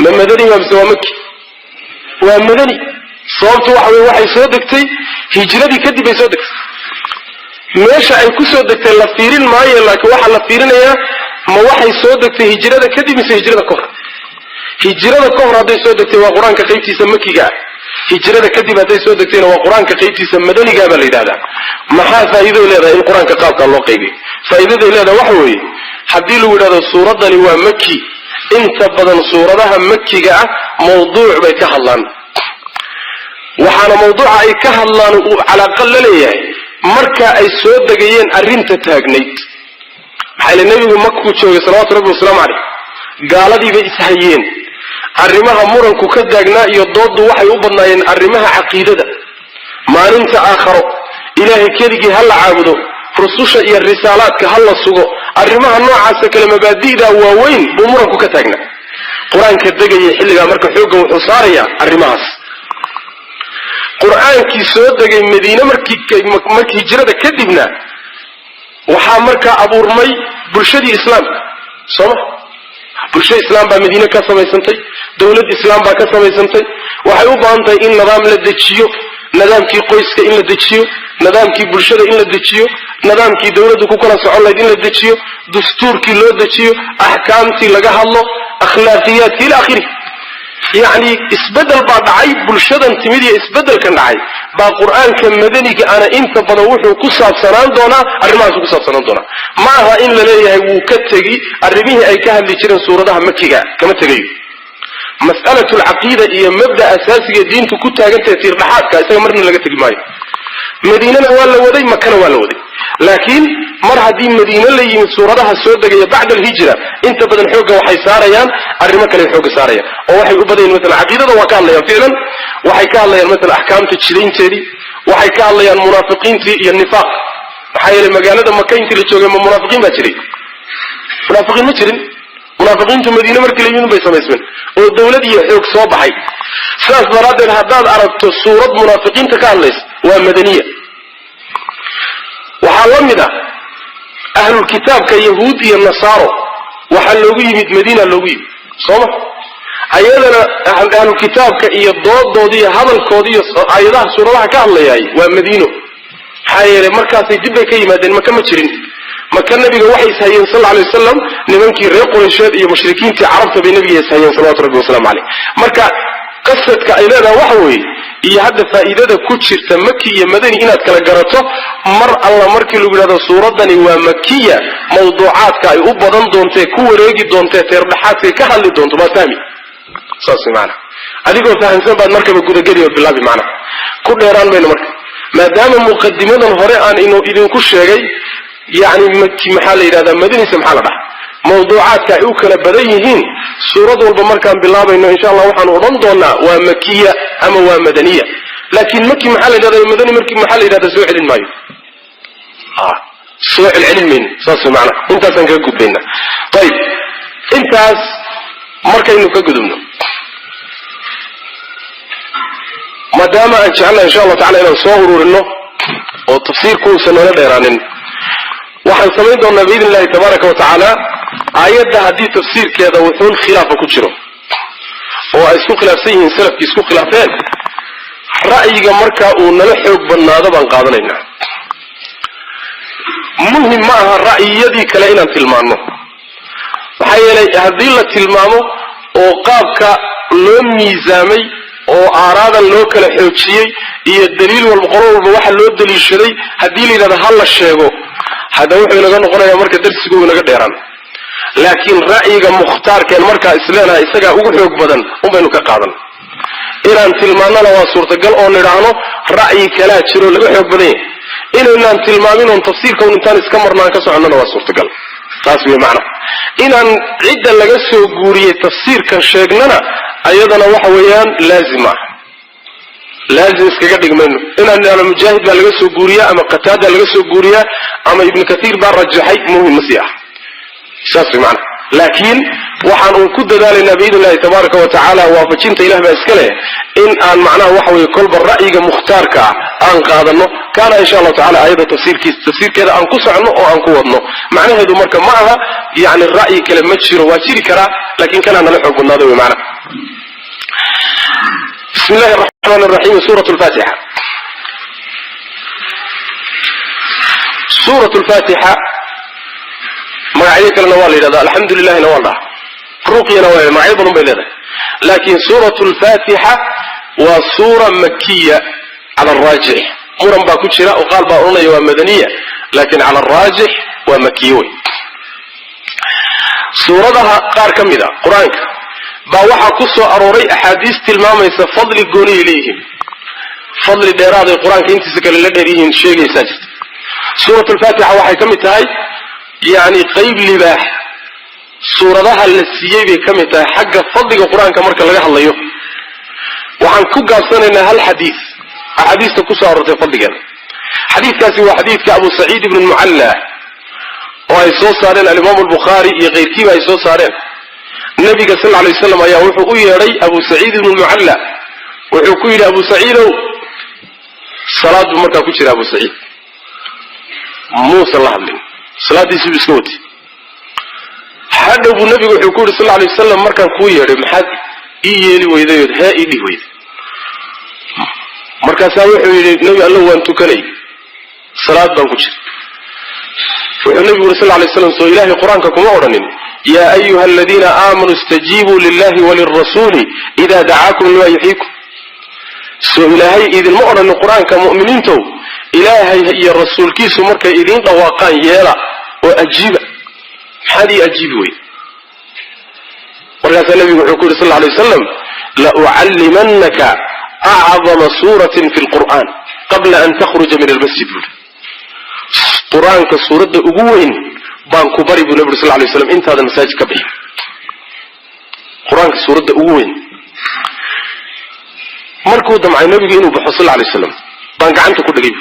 ma madani waa mise waa maki waa madani sababtu waxa weye waxay soo degtay hijradii kadib bay soo degtay meesha ay kusoo degtay la fiirin maayo laakiin waxaa la fiirinayaa ma waxay soo degtay hijrada kadib mise hijrada ka hor hijrada ka hor hadday soo degtay waa qur-aanka qaybtiisa makiga ah hijrada kadib hadday soo degtayna waa qur-aanka qaybtiisa madanigaa baa la yidhahdaa maxaa faa'iiday leedahay in qur-aanka qaabkaa loo qaybiyo faa'iidaday leedahay waxa weeye haddii lagu yidhahdo suuraddani waa maki inta badan suuradaha makiga ah mawduuc bay ka hadlaan waxaana mawduuca ay ka hadlaan uu calaaqa la leeyahay marka ay soo degayeen arrinta taagnayd maxaa ile nebigu makuu joogay salawaatu rabbi wasalaamu caleyh gaaladii bay ishayeen arrimaha muranku ka taagnaa iyo dooddu waxay u badnaayeen arrimaha caqiidada maalinta aakharo ilaahay keligii ha la caabudo rususha iyo risaalaadka ha la sugo arrimaha noocaasa kale mabaadi'da waaweyn buu muranku ka taagnaa qur-aanka degaya xilligaa marka xoogga wuxuu saarayaa arrimahaas qur-aankii soo degay madiine markii hijrada kadibna waxaa markaa abuurmay bulshadii islaamka sooma bulsho islaam baa madiine ka samaysantay dawlad islaam baa ka samaysantay waxay u baahan tahay in nidaam la dejiyo nidaamkii qoyska in la dejiyo nidaamkii bulshada in la dejiyo nidaamkii dawladdu ku kala socon lahayd in la dejiyo dastuurkii loo dejiyo axkaamtii laga hadlo akhlaaqiyaadkii ila akhiri yacni isbedel baa dhacay bulshadan timid iyo isbedelkan dhacay baa qur-aanka madaniga ana inta badan wuxuu ku saabsanaan doonaa arrimahaasuu ku saabsanaan doonaa ma aha in la leeyahay wuu ka tegi arrimihii ay ka hadli jireen suuradaha makiga kama tegayo مسألة العقيدة هي مبدأ أساسي دين تكتها أنت تير لحاك إذا مرنا لقيت الماء مدينة ولا ودي مكان ولا ودي لكن مرة دين مدينة اللي من سورتها السوداء بعد الهجرة أنت بدل حوجة وحيساريان الرمك اللي حوجة ساريا وحي بدين مثل عقيدة وكان لي فعلا وحي كان لي مثل أحكام تشرين تري وحي كان لي المنافقين في النفاق حي المجال ما كان تلي تشوجة من منافقين بشري منافقين مشرين منافقين في مدينة مركلين بيسمى اسمه والدولة دي حوج صوبحي ساس براد الهداد أردت الصورة منافقين تكالس ومدنية وحلمنا أهل الكتاب كيهود النصارى وحلوغي من مدينة لوغي صح أيضا أهل الكتاب كي الضاد ضدي هذا الكودي أيضا سورة الله كهلا ياي ومدينة حي مركز جبه كي مدن مكان مشرين مكان النبي وحي سهين صلى الله عليه وسلم نمكن ريقوا الشهد مشركين تعرفت بالنبي سهين صلى الله عليه وسلم عليه مركز قصة كأيلانا وحوي هذا فائدة كتشرت مكية مدني إنها تكالجرته مر الله مركي لو بلاد صورة دني ومكية موضوعات كأي أبضان دونته كوريجي دونته تربحات كهالي دونته ما سامي صاصي معنا هذه قلت هنسان بعد مركب الجودة جدي بالله بمعنى كل إيران بين مركب ما دام مقدمون هراء إنه إذا كل شيء يعني مكي محل إذا مدني سمحنا به موضوعات كأيوكل بديهين سورة والبمركان بالله إنه إن شاء الله وحن ورمضنا ومكية أما ومدنية لكن مكي محل إذا مدني مكي محل إذا سوء علم مايو سوء العلم من صاصي معنا انت سنكاكد بينا طيب انت مركا إنه كاكدونا ما دام أنشأنا إن شاء الله تعالى إلى صور إنه والتفسير كون سنونا ديرانين وحن سميدنا بإذن الله تبارك وتعالى آيات هذه تفسير كذا وثون خلافة كتيره هو يسوق خلافين سلف يسوق خلافين رأي مركا ونلحق بالناظر بنقاضنا مهم معها الرأي يدي كلينا تلمانه وحيالي هذه تلمانه وقابك لون ميزامي وأعراضا لو كلا حوشيي هي الدليل والمقرر بواحد لو الدليل الشري هذه لي هذا هلا الشيء هذا وحي لغا قرأ يا مركا درس سيقول لغا ديران لكن رأيك مختار كان مركا إسلانا إساقا أقول حوق بدن وبينو كقادن إلان تلمانا لوا صورة قل أو نرانو رأيك لا تشيرو لغا حوق بدن إلان تلمامين ونتفسير كون انتان اسكمرنا كسو عننا لوا صورة قل تاسبي معنا إلان عدة لغا سيقوري تفسير كان شاقننا أيضا وحويان لازمة لازم اسكاقدق منه إن أنا مجاهد بقى لغسو قوريا أما قتادة لغسو قوريا أما ابن كثير بقى رجحي مهم مسيح شاسي معنا لكن وحان أنكد ذلك بإذن الله تبارك وتعالى وافجنت إله بأسكاله إن أن معناه وحوي كل بالرأي مختارك أن قادنه كان إن شاء الله تعالى أيضا تفسير كذا أنقص عنه أو أنقوضنه معناه هذا مركب معها يعني الرأي كلمة شير واشير كرا لكن كان أنا لحق الناظر معنا بسم الله الرحمن الرحيم سورة الفاتحة سورة الفاتحة ما عليك النوال هذا الحمد لله نوال رقي نوال ما أيضا بين لكن سورة الفاتحة وسورة مكية على الراجح مرن باكوتشراء وقال باؤنا ومدنية لكن على الراجح ومكيوي سورة قار كمذا قرآنك باوحا كسو أروري أحاديث تلماميسا فضل القوني إليهم فضل الديراد القرآن كنت سكال لديهم شيء ساجد سورة الفاتحة وحي كمتاي يعني قيب لباح سورة ذا السيئة كمتاي حق فضل القرآن كمركا لغاها الله يوم وعن كوكا سنة هالحديث أحاديث كسو أروري فضل جانا حديث كاسي وحديث كأبو سعيد بن المعلى ويسو سارين الإمام البخاري يغير كيف يسو سارين النبي صلى الله عليه وسلم يا وحو يري أبو سعيد بن المعلى وحو يري أبو سعيد صلاة مركا كتير أبو سعيد موسى الله عليه صلاة يسوي بسكوتي حد أبو النبي وحو صلى الله عليه وسلم مركا يري محد إيلي ويدا ها إيلي ويدا مركا ساوي يري النبي الله وأنتو كلي صلاة بان كتير والنبي صلى الله عليه وسلم سو إلهي قرآن كما أورنين يا أيها الذين آمنوا استجيبوا لله وللرسول إذا دعاكم لما يحييكم سو إلهي إذ المؤمن القرآن كمؤمنين تو إلهي هي الرسول كيسو مركا إذين طواقان يلا وأجيب حدي أجيب وي markaas nabi wuxuu ku yiri sallallahu alayhi wasallam la u'allimannaka a'zama suratin fil qur'an qabla an takhruja min al-masjid qur'aanka suurada ugu weyn baan ku bari buu nabi sallallahu alayhi wasallam intaada masaajid ka bixin qur'aanka suurada ugu weyn markuu damcay nabiga inuu baxo sallallahu alayhi wasallam baan gacanta ku dhigay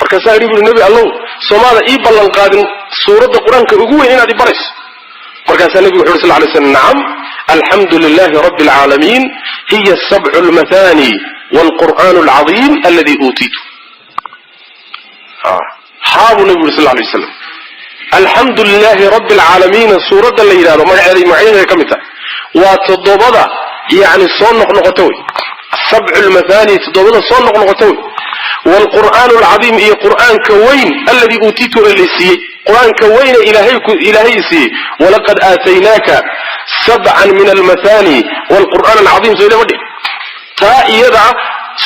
markaas ay yiri nabi allah soomada ii ballan qaadin suurada qur'aanka ugu weyn inaad barayso markaas nabi wuxuu sallallahu alayhi wasallam na'am alhamdulillahi rabbil alamin hiya as-sab'ul mathani wal qur'anul 'azim alladhi utitu haabu nabi sallallahu alayhi wasallam alhamdulillahi rabbil alamin suurada la yiraahdo magaceeda kamita waa todobada yaani soo noqnoqoto السبع المثاني تدوبنا صون نقطوي والقرآن العظيم هي قرآن كوين الذي أوتيته إليسي قرآن كوين إلهي سي ولقد آتيناك 7 من المثاني والقرآن العظيم زي ما تا يدعى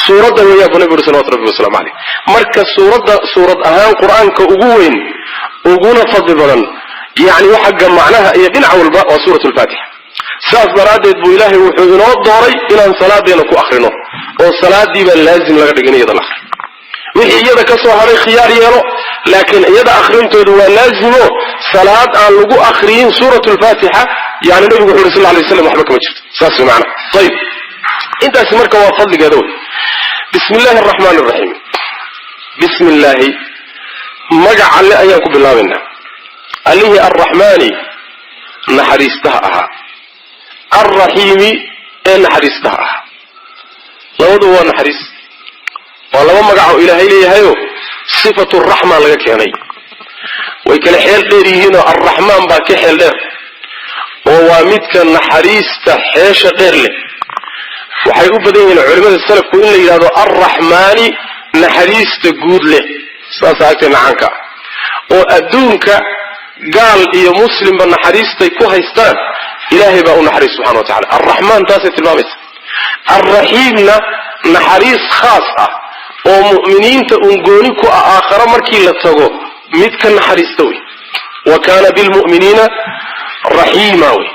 سورة ويا ابو نبي صلى الله عليه وسلم عليه مركز سورة أهان قرآن كأقوين أقونا فضل بلن يعني وحق معناها هي بنع والباء وسورة الفاتحة saas daraadeed buu ilaahay wuxuu inoo dooray inaan salaadeena ku akhrino oo salaadii baa laazim laga dhigay iyada la akhriyo wixii iyada ka soo haray khiyaar yeelo laakiin iyada akhrintoodu waa laazimo salaad aan lagu akhriyin suuratul faatiha yaani nabigu wuxuu sallallahu alayhi wasallam waxba kama jirto saas macna tayib intaas marka waa fadligeeda way bismillaahir rahmaanir rahiim bismillaah magaca alle ayaan ku bilaabaynaa alihi arrahmaani naxariistaha ahaa الرحيم إن حريستها لو نحريس والله ما قعوا إلهي لي هيو صفة الرحمة لك يعني ويكل حيل غيري هنا الرحمن باكي حيل غير ووامدك نحريست حيش غير له وحيقول بدين العلماء السلف كل اللي هذا الرحمن نحريست جود له سأسألتنا عنك وأدونك قال يا مسلم بنحريست يكوها يستان إلهي بقى نحريس سبحانه وتعالى الرحمن تاسة المامس الرحيم نحريس خاصة ومؤمنين تأنقونيكو آخر مركي لتغو ميتك نحريس توي وكان بالمؤمنين رحيماوي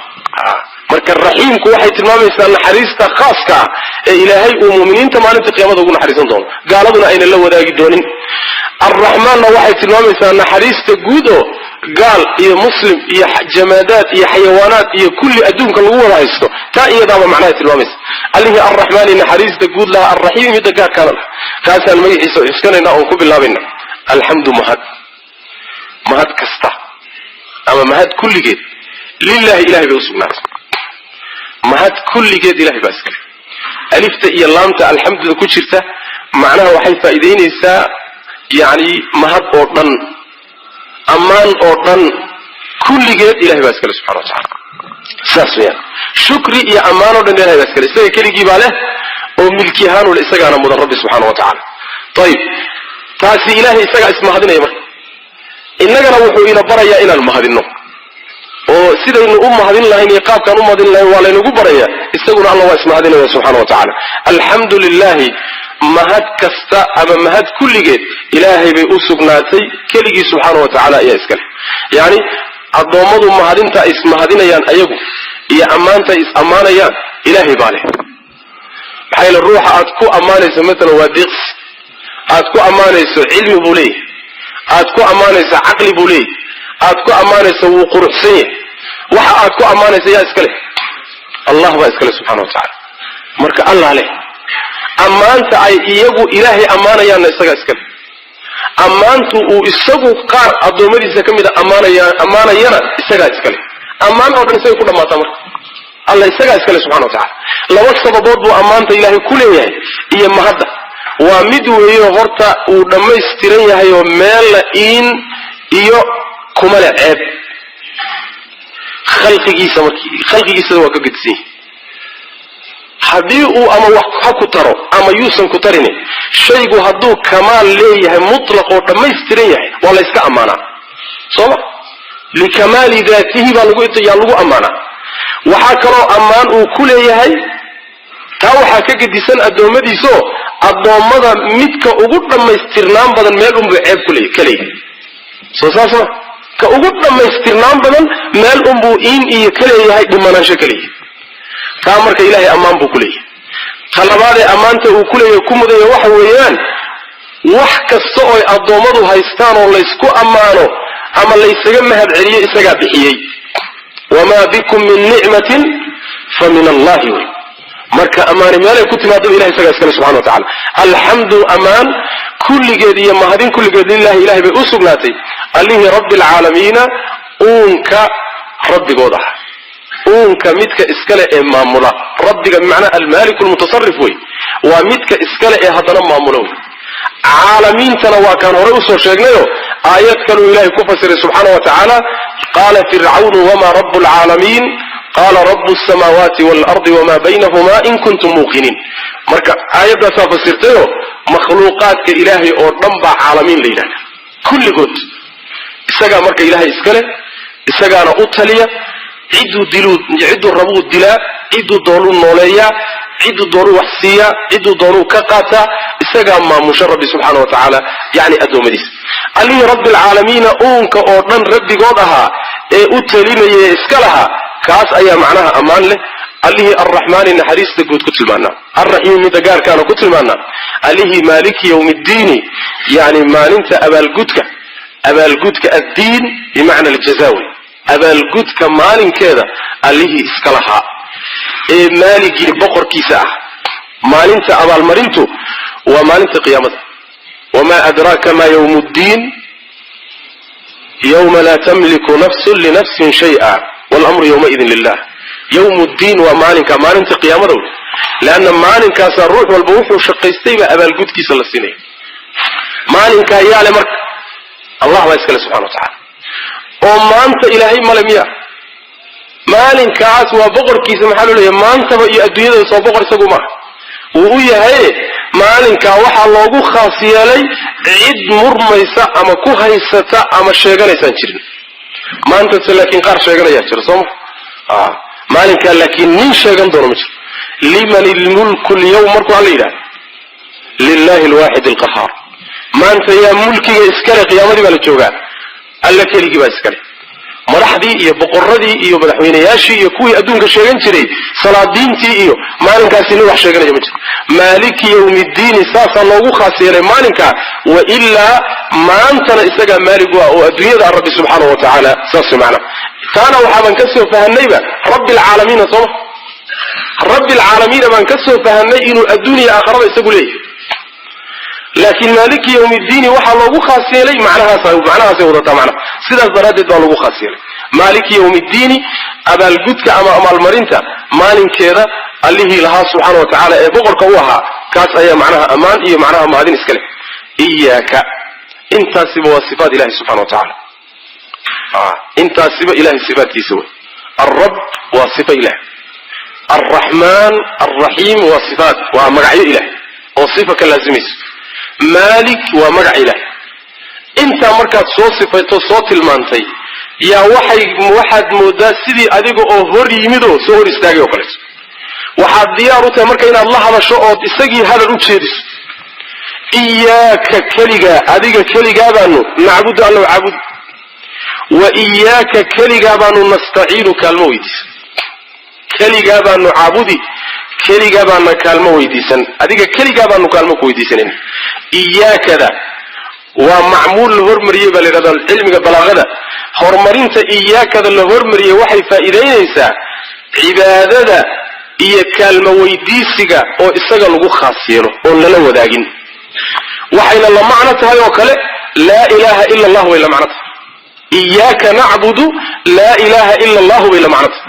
مركا الرحيم كو واحد المامس نحريس خاصة إلهي ومؤمنين تمانين تقيامة دون نحريسان دون قالوا أين الله وداقي دونين الرحمن واحد المامس نحريس تقودو قال يا مسلم يا جمادات يا حيوانات يا كل أدونك الغوة رايسته تا إيه دام معناه الوامس اللي هي الرحمن نحريس تقول لها الرحيم يدقى كان لها كاسا الميح إسكننا أنكو بالله بنا الحمد مهد كستا أما مهد كل جيد لله إلهي بأسوك ناس مهد كل جيد إلهي بأسك ألفت إيا اللامت الحمد لله كتشرته معناها وحي فائدين إسا يعني مهد أوردن أمان أوردن كل جيد إلهي بأسكال سبحانه وتعالى ساسويا شكري يا أمان أوردن إلهي بأسكال إستغي كلي جيباله وملكيهان والإستغانا مدن ربي سبحانه وتعالى طيب تاسي إلهي إستغا اسم هذين يمر إنك نوحو إلى بريا إلى المهدين وسيدا إن هذين الله إن يقاب كان هذين الله وعلى نقو بريا استغنا الله اسم هذين سبحانه وتعالى الحمد لله مهد كستا أما مهد كل جيد إلهي بأسوك ناتي كلي سبحانه وتعالى يا إسكال يعني الضوامض مهدين تا اسم هذين يان أيقو يا أمان تا اسم أمان يان إلهي بالي بحيل الروح أتكو أمانيس مثلا ودقس أتكو أمانيس علم بولي أتكو أمانيس عقل بولي أتكو أمانيس وقرحسية وحا أتكو أمانيس يا إسكال الله بأسكال سبحانه وتعالى مرك الله عليه أمانت أي إيجو إلهي أمانة يا نسجا إسكال أمانت وإسقو قار أدومري سكمل أمانة يا إسجا إسكال أمان أو نسجا كل ما تمر الله إسجا إسكال سبحانه وتعالى لو السبب بو أمانت إلهي كل يوم هي مهدة ومدو هي غرطة ودم يسترين هي مال إن إيو كمال عيب خلقي جيسا وكجتسي haddii uu ama wax ha ku taro ama yuusan ku tarin shaygu hadduu kamaal leeyahay mutlaq oo dhammaystiran yahay waa la iska amaanaa soo likamaali daatihi baa lagu amaanaa waxaa kaloo ammaan uu ku leeyahay taa waxaa ka gedisan addoommadiiso addoommada midka ugu dhammaystirnaan badan meel unbuu ceeb ku leeyahay soo saasma كأقول لما يسترنام بدن مال أمبو إن إيه كليه هاي دمنا شكليه كامرك إلهي أمان بكليه خلبادي أمانته وكليه يكون ذي وحويان وحك الصوي الضمضو هايستانو ليسكو أمانو أما ليس جمها بعريه إسقى بحيي وما بكم من نعمة فمن الله مركا أمان مالي كنت ما دو إلهي إسقى سبحانه وتعالى الحمد أمان كل جديد ما هذين كل جديد الله إلهي بأسقناتي الله رب العالمين أونك رب جودح أونك متك إسكال إمام الله رب بمعنى المالك المتصرف وي ومتك إسكال هذا مامولوي عالمين تنوى كانوا رؤوسه شيخنا آيات كانوا إلهي كفسر سبحانه وتعالى قال فرعون وما رب العالمين قال رب السماوات والأرض وما بينهما إن كنتم موقنين مركا آيات فسرته مخلوقات كإلهي أو ربع عالمين لإله كل قد إساقا مركا إلهي إسكاله إساقا أنا أطليا عدو الربو الدلاء عدو دولو النولية عدو دولو وحسية عدو دولو كقاتا إساقا ما مشرب سبحانه وتعالى يعني أدو مديس اللي رب العالمين أونك أورنان ربي قودها أطلينا إسكالها كاس أيها معناها أمان له اللي الرحمن النحريس تقول كتل معنا الرحيم متقار كانوا كتل معنا اللي مالك يوم الدين يعني ما ننت أبا القدك الدين بمعنى الجزاوي أبا القدك مالين كذا اللي إسكالها مالك بقر كيساء مالنت أبا المرنتو ومالنت قيامته وما أدراك ما يوم الدين يوم لا تملك نفس لنفس شيئا والأمر يومئذ لله يوم الدين ومالك مالنت قيامته لأن مالك سالروح والبوح وشقيستيب أبا القدك صلى السنين مالك يعلم الله ويسكال سبحانه وتعالى وما أنت إلهي ملمية مالين كاس وبقر كيس محلو له ما أنت الدنيا ده صو بقر سجومه وهي هاي مالين كواحد الله خاصية لي عيد مرميسة أما كوهيسة أما شجرة سنشرين ما أنت لكن قار شجرة يشتري صم مالين كان لكن من شجرة دورمش لمن الملك اليوم مركو علينا لله الواحد القهار ما أنت يا ملكي إسكال قيامتي بالجوجان الله كلي جب إسكال madaxdii iyo boqoradii iyo madaxweynayaashii iyo kuwii adduunka sheegan jiray salaadiintii iyo maalinkaasi wax sheeganaya ma jiro maaliki yawmiddin saasa loogu khaasiyay maalinka wa illa maantana isaga maaligu oo adduunyada rabbi subhanahu wa ta'ala saas macna taana waxaan ka soo fahanayba rabbil alamin soo rabbil alamin baan ka soo fahanay inuu adduunyo aakhirada isagu leeyahay لكن مالك يوم الدين وحا لوغو خاصيلي معناها سيودتا معنا سيدا برادد با لوغو خاصيلي مالك يوم الدين أبا القدك أما المرينتا مالك كذا اللي لها سبحانه وتعالى بغرك وها كاس أي معناها أمان إيه معناها مهدين اسكالي إياك انت سبا صفات إله سبحانه وتعالى انت سبا إله صفات يسوي الرب وصفة إله الرحمن الرحيم وصفات ومرعي إله وصفة كاللازميس مالك ومرع إله انت مركز صوت المانتي يا واحد مداسدي أديقو أهور يمدو سهور استاقي وقلت واحد ديارو مركز إن الله على شعوط استاقي هذا الوتشيدس إياك كليقا أديقا كليقا بانو نعبد الله عبد وإياك كليقا بانو نستعين كالمويدس كليقا بانو عبدي كليقا بانو كالمويدسن أديقا كليقا بانو كالمويدسن إياك ذا ومعمول الهرمرية بالغدا العلم بالغدا هرمرين إياك ذا الهرمرية وحي فائدين إنسا عبادة ذا إياك المويديسيقا أو إساقا لغو خاصينه ولا لو داقين وحين الله معناتها يوكله لا إله إلا الله وإلا معناتها إياك نعبد لا إله إلا الله وإلا معناتها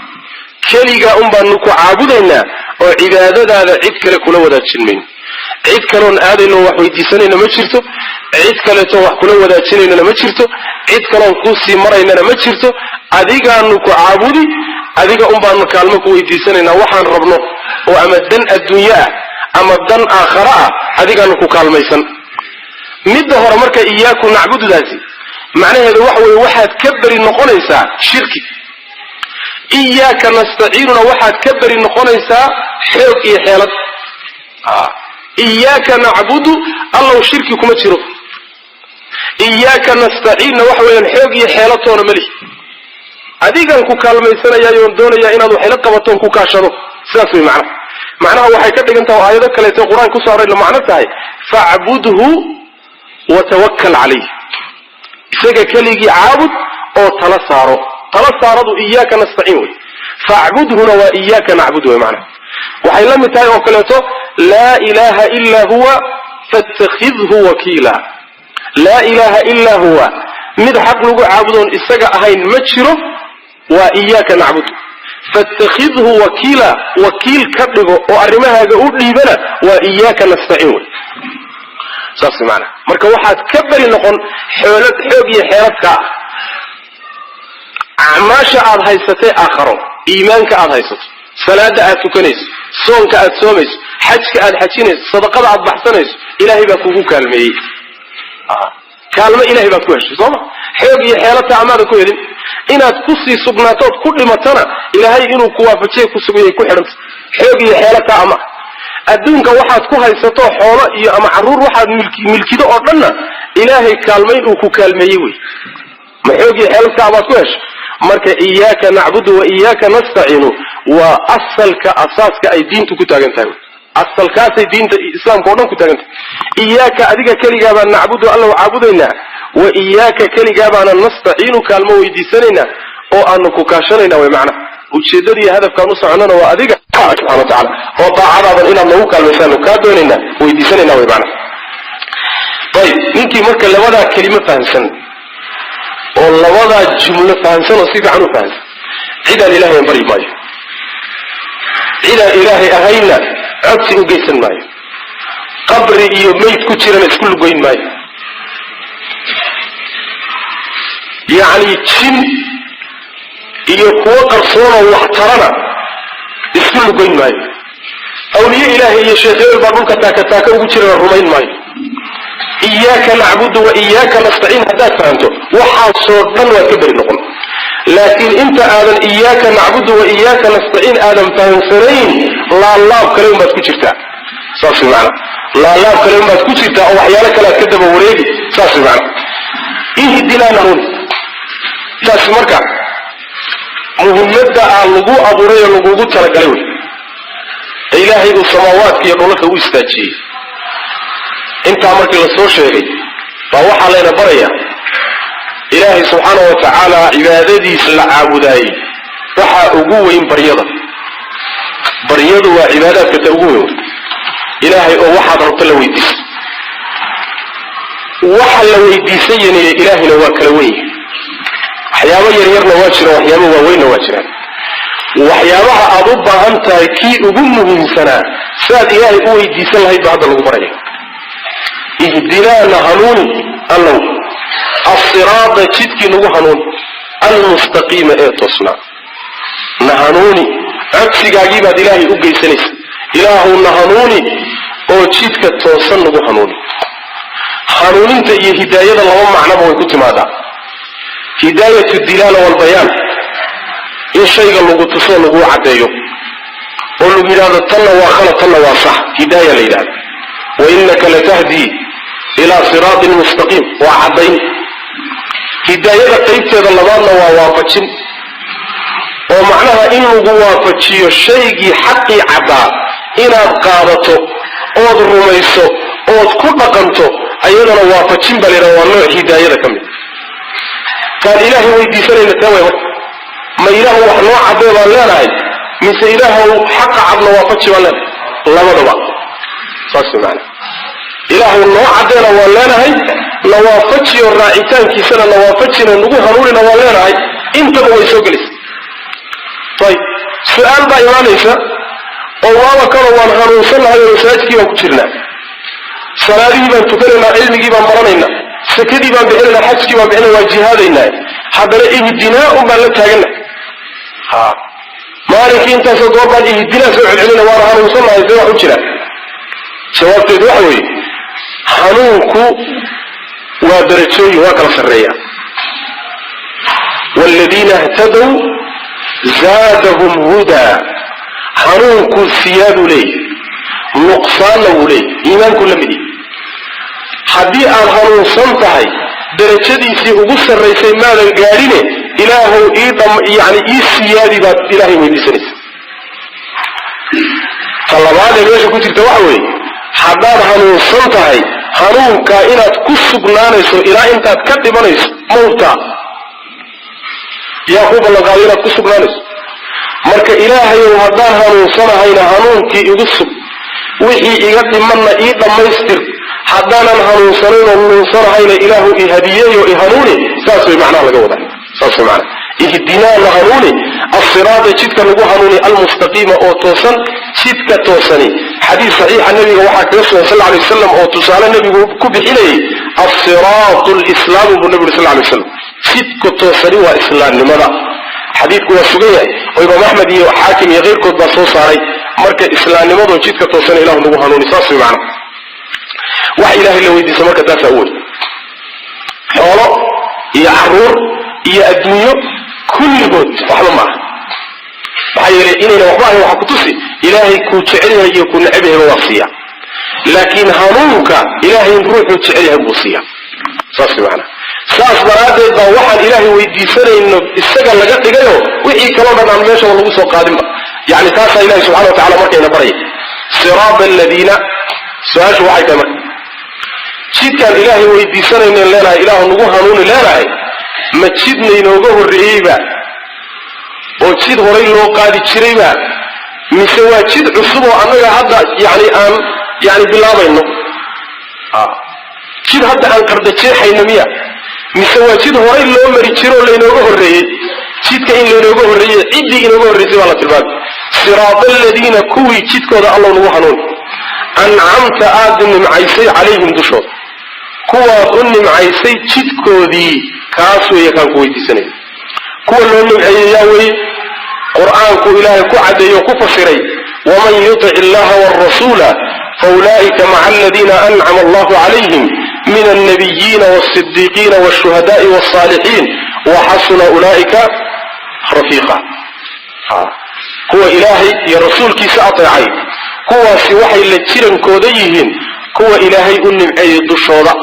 كليقا أمبانكو عابدنا وعبادة ذا عدك لكو لو داقين منه cid kaloon aadayno wax weydiisanayna ma jirto cid kaleeto wax kula wadaajinayna ma jirto cid kaloon ku sii maraynana ma jirto adigaanu ku caabudi adiga baanu kaalmo ku weydiisanayna waxaan rabno oo ama dan adduunyo ah ama dan aakhira ah adigaanu ku kaalmaysan midda hore marka iyaaku nacbududaasi macnaheedu waxa weeye waxaad ka bari noqonaysaa shirki iyaaka nastaciinuna waxaad ka bari noqonaysaa xoog iyo xeelad إياك نعبد الله شركي كما تشيرو iyyaka nastaciin waxa weeyaan xoog iyo xeelatoona mali adigan ku kaalmaysanaya oo doonaya inaad wax ila qabato ku kaashado sidaas way macnaha waxay ka dhigan tahay aayado kale ee quraanka ku saaray la macno tahay fa'budhu wa tawakkal alayhi isaga kaligi caabud oo tala saaradu iyyaka nastaciin way fa'budhuna wa iyyaka na'budu way macnaha waxay la mid tahay oo kale la ilaha illa huwa fattakhidhu wakila la ilaha illa huwa mid xaq lagu caabudoon isaga ahayn ma jiro wa iyyaka na'budu fattakhidhu wakila wakil ka dhigo oo arimahaaga u dhiibana wa iyyaka nastaciin saas macna marka waxaad ka bari noqon xoolad xoog iyo xeeradka acmaasha aad haysatay aakhiro iimaanka aad haysato salaada aad tukanayso soonka aad soomayso xajka aad xajinayso sadaqada aad baxsanayso ilaahay baa kugu kaalmeeyay kaalmo ilaahay baa ku heshay sooma xoog iyo xeelata amaada ku helin inaad ku sii sugnaatood ku dhimatana ilaahay inuu ku waafajiyo ku sugayay ku xidhanta xoog iyo xeelata ama adduunka waxaad ku haysato xoolo iyo ama caruur waxaad milkido oo dhanna ilaahay kaalmayn uu ku kaalmeeyay wey ma xoog iyo xeelata amaad ku heshay marka iyyaka na'budu wa iyyaka nastaciin wa asalka asaaska ay diintu ku taagan tahay asalkaasay diinta islaamka oo dhan ku taagan tahay iyyaka adiga kaliya baan na'budu alla wa caabudayna wa iyyaka kaliya baan nastaciin kaalmo weydiisanayna oo aanu ku kaashanayna way macna ujeedadii hadafkan u soconana waa adiga subhanahu wa ta'ala oo taacadadan inaad nagu kaalmaysan ka doonayna weydiisanayna way macna طيب ninkii marka labada kelimo fahansan oo labada jumlo fahansan oo si fiican u fahansan cida ilaahay bari maayo cida ilaahay ahayna codsi u geysan maayo qabri iyo meyd ku jirana isku lugoyn maayo yani jin iyo kuwa qarsoon oo wax tarana isku lugoyn maayo awliya ilaahay iyo sheekheeyal baa dhulka taaka ugu jirana rumayn maayo iyyaka na'budu wa iyyaka nastaciin haddaad fahanto waxaasoo dhan waa ka beri noqon laakiin inta aadan iyyaka na'budu wa iyyaka nastaciin aadan fahansanayn laalaab kale umaad ku jirtaa saas macna laalaab kale umaad ku jirtaa oo waxyaalo kale aad ka daba wareegi saas macna ihdinaa nuun saas marka muhiimada lagu abuuray oo lagu talagalay ilaahay uu samaawaadka iyo dhulka u istaajiyay inta markii la soo sheegay baa waxa leena baraya ilaahay subhanahu wa ta'ala cibaadadiisa la caabuday waxa ugu weyn baryadu waa cibaadadka ta ugu weyn ilaahay oo waxa rabta la weydiiso waxa la weydiisayna ilaahina waa kala weyn waxyaabo yaryarna waa jira waxyaabo waaweyn waa jiraan waxyaabaha aad u baahan tahay kii ugu muhiimsanaa saad ilaahay u weydiisan lahayd baa lagu baraya اهدنا نهنوني الله الصراط جدك نهنون المستقيم ايتوسنا نهنوني عكسك عجيبة إلهي أبقي سنس إله نهنوني او جدك توصن نهنوني هنوني انت هداية الله معنا ويكوت ماذا هداية الدلالة والبيان إن شيء الله تصول هو عدايو قولوا بلاد الطلة وخلط الله وصح هداية لإله وإنك لتهدي إلى صراط مستقيم وعدين هداية قيبت هذا اللبان ووافجين ومعناها إنه وافجي الشيء حقي عبا إن قادته أو الرميسه أو كل قنته أيضا وافجين بل روانوع هداية كمل قال إلهي ويدي سنة نتاوي ما إله وحنوع عبا لا نعي مثل إله حق عبنا وافجي ولا الله مضبع صاصي معنا إله الله عدنا ولانا هاي نوافتي الرائتان كيسنا نوافتنا نقول هنولنا ولانا هاي انت هو يسوقلس طيب سؤال بقى إيمان إيسا الله كانوا وانهانوا صلى الله عليه وسلم كيما كتيرنا صلاة بان تكلنا علم بان مرانينا سكدي بان بحلنا حج بان بحلنا وجهادينا حضر إهدناء بان لتاقنا مالك انت سدور بان إهدناء سوء العلم وانهانوا صلى الله عليه وسلم حجنا جواب تدوحوي حنونكو ودرجوي وكل سرية والذين اهتدوا زادهم هدى حنونكو سياد لي نقصان لي إيمان كل مدي حدي الحنون صنطهي درجتي أقصر رئيسي ماذا قارنه إله يعني إيسيادي بات إلهي ويدسنس طلبات ليش كنت توعوي حداد هنون صنتهي هنون كائنات كسب نانيسو إلى أنت تكتب نيس موتا يعقوب الله قال كسب نانيس marka ilaahay oo hadaan hanuunsanahayna hanuunkii igu sub wixii iga dhimanna ii dhamaystir hadaanan hanuunsanayn oo hanuunsanahayna ilaahu ii hadiyeeyo ii hanuuni saas way macnaha laga wadaa saas way macnaha ihdinaa hanuuni as-siraat jidka lagu hanuuni al-mustaqima oo toosan jidka toosani xadiis saxiix nabiga waxa ka soo sallallahu alayhi wasallam oo tusaale nabigu ku bixinayay as-siraatul islaam bu nabiga sallallahu alayhi wasallam jidka toosani waa islaamnimada حديث هو سجية وإمام أحمد وحاكم يغير كود بصوص علي مركز إسلام لماذا جيتك توصل إله نبوها نوني صاصي معنا وحي إله اللي ويدي سمرك دافع أول حوالة هي عرور هي الدنيا كل بود وحلو معه بحي إننا وحباه وحكتوسي إلهي كو تعليها يكون عبه الوصية لكن هنوك إلهي نروح تعليها الوصية صاصي معنا saas daraadeed baa waxaan ilaahay weydiisanayno isaga laga dhigayo wixii kala badan meesha lagu soo qaadinba yani taas ilaahay subhanahu wa ta'ala markayna baray siraat alladina saashu waxay tahay jidkan ilaahay weydiisanayno leeyahay ilaahu nagu hanuuni leeyahay ma jidna inooga horeeyba oo jid horay loo qaadi jirayba mise waa jid cusub oo anaga hadda yani bilaabayno jid hadda aan qardajeexayno miya mise waa jid horay loo mari jiro laynooga horeeyey jidka in laynooga horeeyey ciddii inooga horreysay baa la tilmaamay siraat alladina kuwii jidkooda allah nagu hanuun ancamta aad u nimcaysay calayhim dushooda kuwaad u nimcaysay jidkoodii kaas weeye kaan ku weydiisanay kuwa loo nimceeyey yaa weeye qur'aanku ilaahay ku caddeeyo ku fasiray waman yutic illaha waalrasuula faulaa'ika maca aladiina ancama allahu calayhim من النبيين والصديقين والشهداء والصالحين وحسن أولئك رفيقا هو إلهي يا رسول كي سأطيعي هو سوحي لتشيرن كوديهن هو إلهي أنم أي الدشورة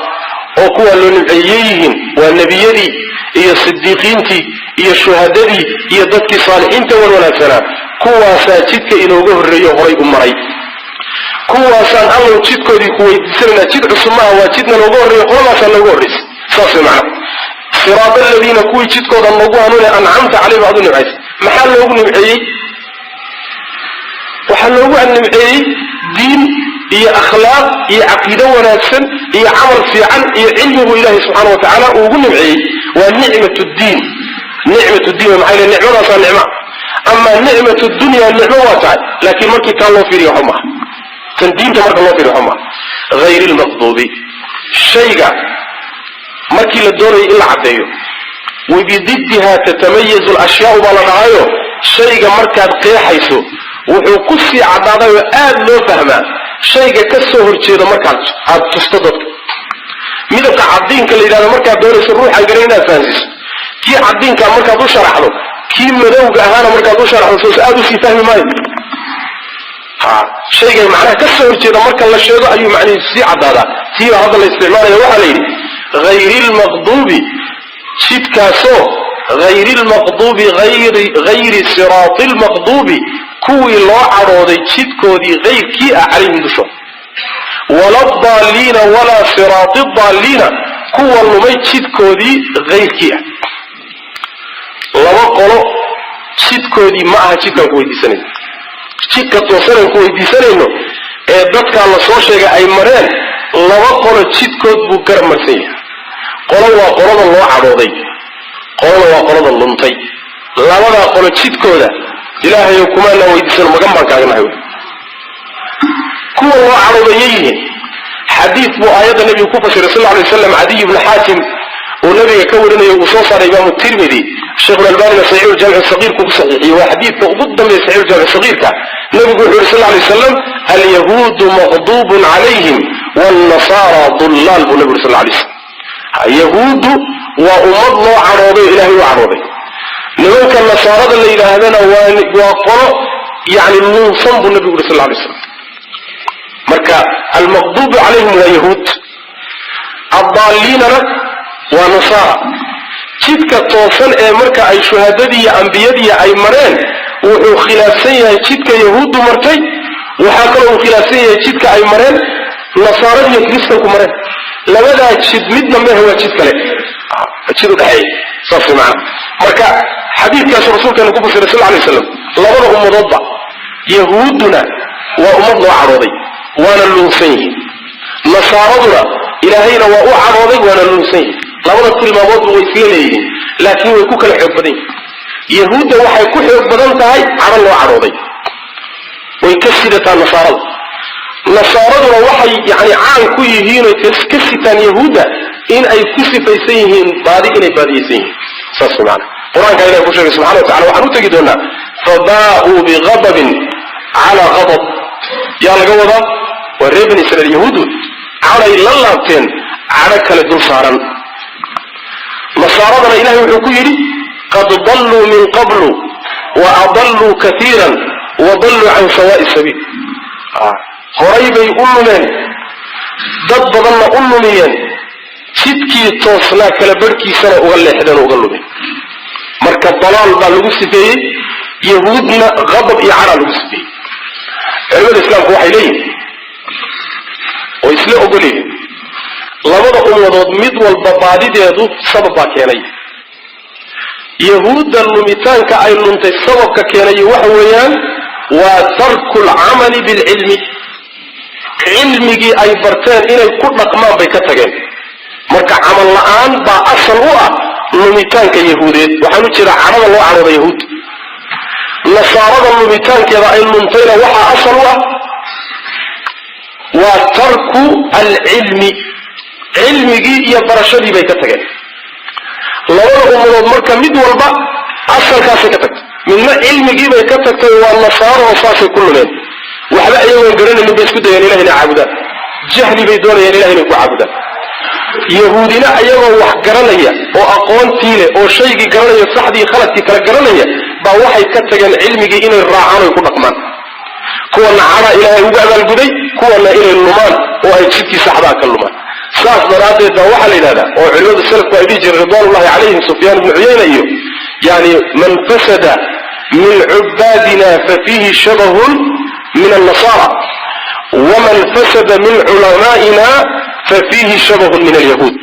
وهو لنبعيهن والنبيين هي الصديقين هي الشهداء هي ضدك صالحين والولاتنا هو ساتتك إنه الرئي غريب مري kuwaasaan allow jidkoodii ku weydiisanayna jid cusubmaha waa jidna loogu horreeyo qoladaasaan loogu horreysa saasay macna siraat aladiina kuwii jidkooda loogu hanuunay ancamta caleyhim aad u nimcaysay maxaa loogu nimceeyey waxaa loogu nimceeyey diin iyo akhlaaq iyo caqiido wanaagsan iyo camal fiican iyo cilmigu ilaahay subxaana wa tacaala uu ugu nimceeyey waa nicmat ddiin maxaa yile nicmadaasaa nicma ama nicmat dunya nicmo waa tahay laakiin markii taa loo fiiriyo waxa maaha تندينك مركا الله في الحمى غير المغضوب شيء مركي للدوري إلا عديه وبضدها تتميز الأشياء بالغاية شيء مركا قيحيسو وحكسي عداده وآد لو فهمه شيء كسوه الشيء مركا عد تستضد ميدك عدينك اللي إذا مركا دوري سروح القرينة فانسيس كي عدينك مركا دو شرح له كي مدوك أهانا مركا دو شرح له سأدو في فهم ماي شيء معناه كسر كذا مركز الله شيء أي معنى سي عدادة تي هذا الاستعمال يوحى غير المغضوب شيت كاسو غير المغضوب غير صراط المغضوب كوي الله عروضي شيت كودي غير كي أعلم دشو ولا الضالين ولا صراط الضالين كو المميت شيت كودي غير كي لما قالوا شيت كودي معها شيت كودي سنين jidka toosan ku weydiisanayno ee dadka la soo sheegay ay mareen laba qolo jidkood buu garmarsan yahay qolo waa qolada loo cadooday qolo waa qolada luntay labada qolo jidkooda ilaahay kuma la weydiisano magan baan kaagnahay kuwa loo cadooday yihiin xadiis buu aayada nabiga ku fasiray sallallahu alayhi wasallam Adi ibn Hatim oo nabiga ka warinayo uu soo saaray Imam Tirmidhi Sheikh Al-Albani Sahih al-Jami' al-Saghir ku saxiixiyay waa xadiiska ugu dambeeyay Sahih al-Jami' al-Saghirka nabigu wuxuu sallallahu alayhi wasallam al-yahuud maghdubun alayhim wan-nasara dhullal bu nabigu sallallahu alayhi wasallam yahuud wa ummad loo carooday ilaahay u carooday nimanka nasarada la yiraahdana waa qolo yani nuusan bu nabigu sallallahu alayhi wasallam marka al-maghdub alayhim wa yahud ad-dallina ونصارى جدك توصل مركا أي شهادتي أنبيادي أي مرين وخلافسية جدك يهود مرتي وحاكلوا خلافسية جدك أي مرين نصارى يكريستكم مرين لماذا تشد مدنا ما هو جدك لك تشد دحي صفي معه مركا حديث كاس رسول كان يقول صلى الله عليه وسلم لغنهم مضبع يهودنا وأمضنا عرضي وانا اللنسيه نصارضنا إلهينا وأعرضي وانا اللنسيه لغنا كل ما وضعوا ويسيليه لكن ويكوك الحبدين يهود وحيكون حبدان تهي على الله عرضي ويكسدتها نصارضنا وحي يعني عام كيهين ويكسدتها يهودا إن أي كسفيسيهن باركن باديسيهن صلى معنا القرآن كان يقول سبحانه وتعالى وحنو تجدون فباءوا بغضب على غضب يا لقوضة والربن سنة اليهود على اللابتين على كالدول صارا نصارضنا إلهي وحكيري قد ضلوا من قبل وأضلوا كثيرا وضلوا عن سواء السبيل قريبا يقولوا من ضد ضلنا قلوا مين شدكي توصلا كالبركي سنة أغلي حدا أغلوا من مركب ضلال بالغس فيه يهودنا غضب إعارة الغس فيه علم الإسلام هو حيلين وإسلام أقولي لابد أمودود مد والببادي ديادو سبب كيني يهود اللوميتان كأي لنتي سبب كيني وحويان وترك العمل بالعلم علمي أي برتان إلى كل رقمان بيكتغين مركا عمل الآن با أصل هو اللوميتان كيهودين وحنو ترى عمل الله على اليهود نصارى اللوميتان كذا أي لنتين وحا أصل هو وترك العلم علمي يبرشدي بيكتغين لولا أمور مركا مد والبا أصل كاسي كتغ من علمي بيكتغ والنصارى وصاصي كل من وحبا أيوان قرن من بيسكد يعني إلهنا عابدا جهلي بيدون يعني إلهنا كو عابدا يهودنا أيوان وحقرنيا وأقوان تيلي وشيقي قرنيا صحدي خلقتي كلا قرنيا با وحي كتغن علمي إن الراعان ويكون أقمان كوانا عرى إلهي وقعب القدي كوانا إلى النمان وأي تشكي صحباك النمان ساس مرادة دوحة لهذا وعلوذ السلف وإبيجي رضوان الله عليهم سفيان بن عيينة يعني من فسد من عبادنا ففيه شبه من النصارى ومن فسد من علمائنا ففيه شبه من اليهود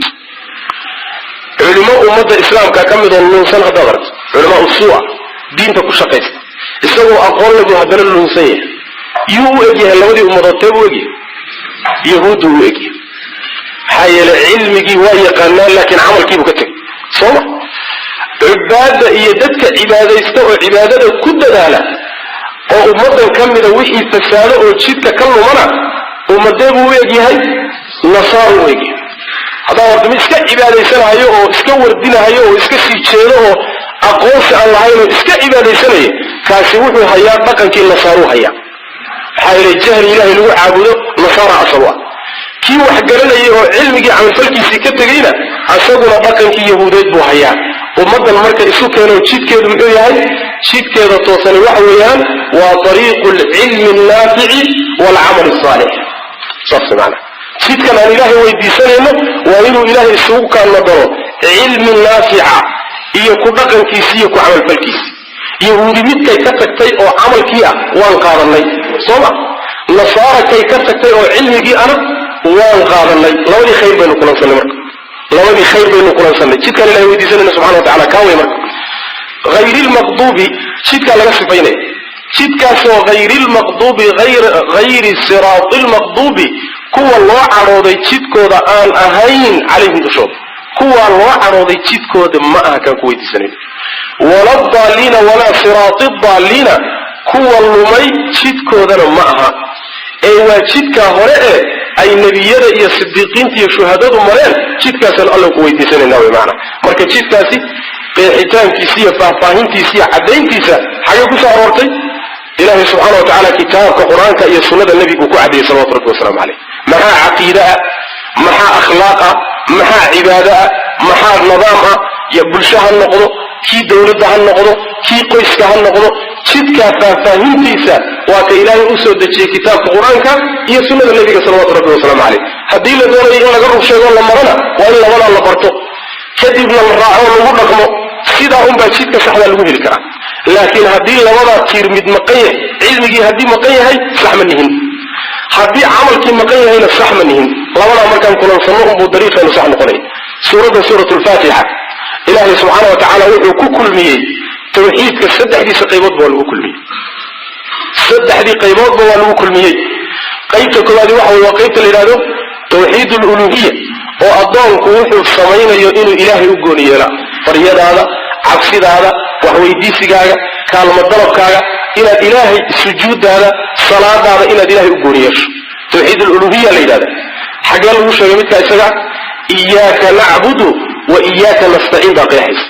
علماء أمة الإسلام كأكمل اللنسان هدغرت علماء السوء دين تكوش قيس استوى أقول لك هدنا اللنسية يوجه اللودي أمة التوجه يهود وجه حي العلم جي ويقنان لكن عمل كيف كتب صح عبادة يدك عبادة يستوى عبادة كد دالة وأمضا كمل وحي فسالة وشدك كله منع ومدابه ويجي هاي نصار ويجي هذا ورد من اسكا عبادة يسنى هايو اسكا وردين هايو اسكا سيتشينه أقوص الله هايو اسكا عبادة يسنى كاسوحه هيا بقن كي نصارو هيا حي الجهل إلهي لو عابده نصار أصوات كي وحقرنا علمي عن فلكي كتغينا أصدنا بقن كي يهودات بوحيا ومدى المركة إسو كانوا تشيد كيدو محيان تشيد كيدو توصل وحويان وطريق العلم النافع والعمل الصالح صفت معنا تشيد كان عن إلهي ويدي سنة وإنه إلهي إسوه كان نظره علم النافع إيكو بقن كيسيكو عمل فلكيس يهودي ميت كي كتكتي أو عمل كيا وانقارني صمع نصارى كي كتكتي أو علمي كي أنا وانقارني لو دي خير بينه كلان سنة مرك لو دي خير بينه كلان سنة شيد كان الله يدي سنة سبحانه وتعالى كاوي مرك غير المغضوب شيد كان لغا سفينه شيد كان سوى غير المغضوب غير الصراط المغضوب كوى الله عروضي شيد كودا آن أهين عليهم دشوب كوى الله عروضي شيد كودا ما كان كوي دي سنة ولا الضالين ولا صراط الضالين كوى اللمي شيد كودا معها ايوا شيدكا هورئ اي نبيada iyo sidiiqiinta iyo shuhadadu mareen jidkaasan alla ku weydiisanayna way macna marka jidkaasi qeexitaankiisa iyo faahfaahintiisa iyo cadayntiisa xagee ku soo aroortay ilaahay subhanahu wa ta'ala kitaabka quraanka iyo sunnada nabiga ku cadeeyay sallallahu alayhi wa sallam maxaa aqeeda maxaa akhlaaqa maxaa cibaada maxaa nidaam ya bulshada noqdo kii dawladda ha noqdo kii qoyska ha noqdo jidka faahfaahintiisa waa ka ilaahay u soo dejiyay kitaabka quraanka iyo sunnada nabiga sallallahu alayhi wa sallam hadii la doonayo in laga rug sheego la marana waa in labada la barto kadibna la raaco lagu dhaqmo sidaa unbaa jidka saxda lagu heli karaa. laakiin haddii labadaa tiir mid maqan yahay, cilmigii haddii maqan yahay sax ma nihin, haddii camalkii maqan yahayna sax ma nihin. labadaa markaan kulansanno unbuu dariiqeenu sax noqonaya. suurat lfaatixa ilaahay subxaana wa tacaala wuxuu ku kulmiyey tawxiidka saddexdiisa qayboodba waa lagu kulmiyey. saddexdii qayboodba waa lagu kulmiyey. qaybta koowaadi waxa wey waa qaybta la yidhahdo tawxiid aluluhiya, oo addoonku wuxuu samaynayo inuu ilaahay u gooni yeela. baryadaada, cabsidaada, waxweydiisigaaga, kaalmo dalabkaaga, inaad ilaahay sujuudaada, salaadaada inaad ilaahay u gooni yeesho. tawxiid aluluhiya la yidhahda. xaggee lagu sheegay midkaa isaga? iyaaka nacbudu wa iyaaka nastaciin baa qeexaysa.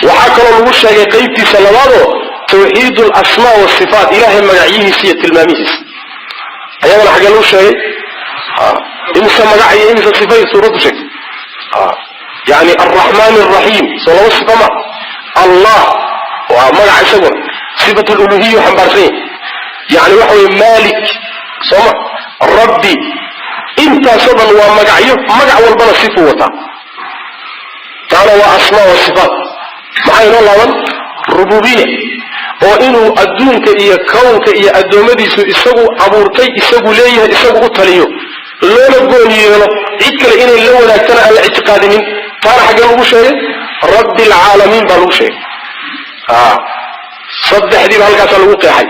waxaa kaloo lagu sheegay qaybtiisa labaadoo tawxiid alasmaa wasifaat, ilaahay magacyihiisa iyo tilmaamihiisa. ayadana xaggee lagu sheegay? imise magac iyo imise sifay suuraddu sheegtay. yani alraxmaan alraxiim soo laba sifa ma? allah waa magaca isaguna sifat luluhiya xambaarsan yahay. yani waxa weye malik sooma, rabbi, intaasoo dhan waa magacyo, magac walbana sifuu wataa. taana waa asmaa wa sifaat. maxaa inoo laaban? rububiya, oo inuu adduunka iyo kownka iyo addoommadiisu isagu abuurtay, isagu leeyahay, isagu u taliyo, loona gooni yeelo, cid kale inay la wadaagtana aan la ictiqaadinin. taana xaggee lagu sheegay? rabbi alcaalamiin baa lagu sheegay. saddexdiiba halkaasaa lagu qeexay.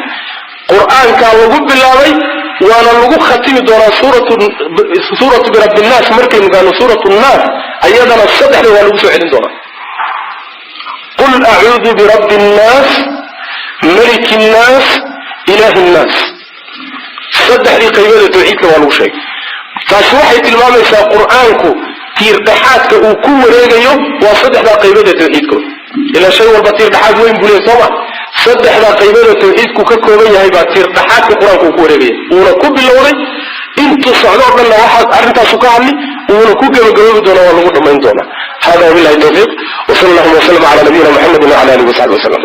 qur-aankaa lagu bilaabay, waana lagu khatimi doonaa suuratu birabbi nnaas markaynu gaano suuratu nnaas, ayadana saddexda waa lagu soo celin doonaa. qul acuudu birabbi nnaas maliki nnaas ilaahi nnaas. saddexdii qaybada tawxiidka waa lagu sheegay. taasi waxay tilmaamaysaa qur-aanku tiirdhaxaadka uu ku wareegayo waa saddexdaa qaybada tawxiidkooda. ilaa shay walba tiirdhaxaad weyn buu leeyahy sooma. saddexdaa qaybada tawxiidku ka kooban yahay baa tiirdhaxaadka qur-aanku uu ku wareegaya. uuna ku bilowday intuu socdo o dhanna waxaad arrintaasu ka hadli, uuna ku gabagaboobi doona, waa lagu dhammayn doonaa. hada wabillahi tawfiiq, wasala allahuma wasalama cala nabiyina muxamedin wacala alihi wasaxbi wasalam.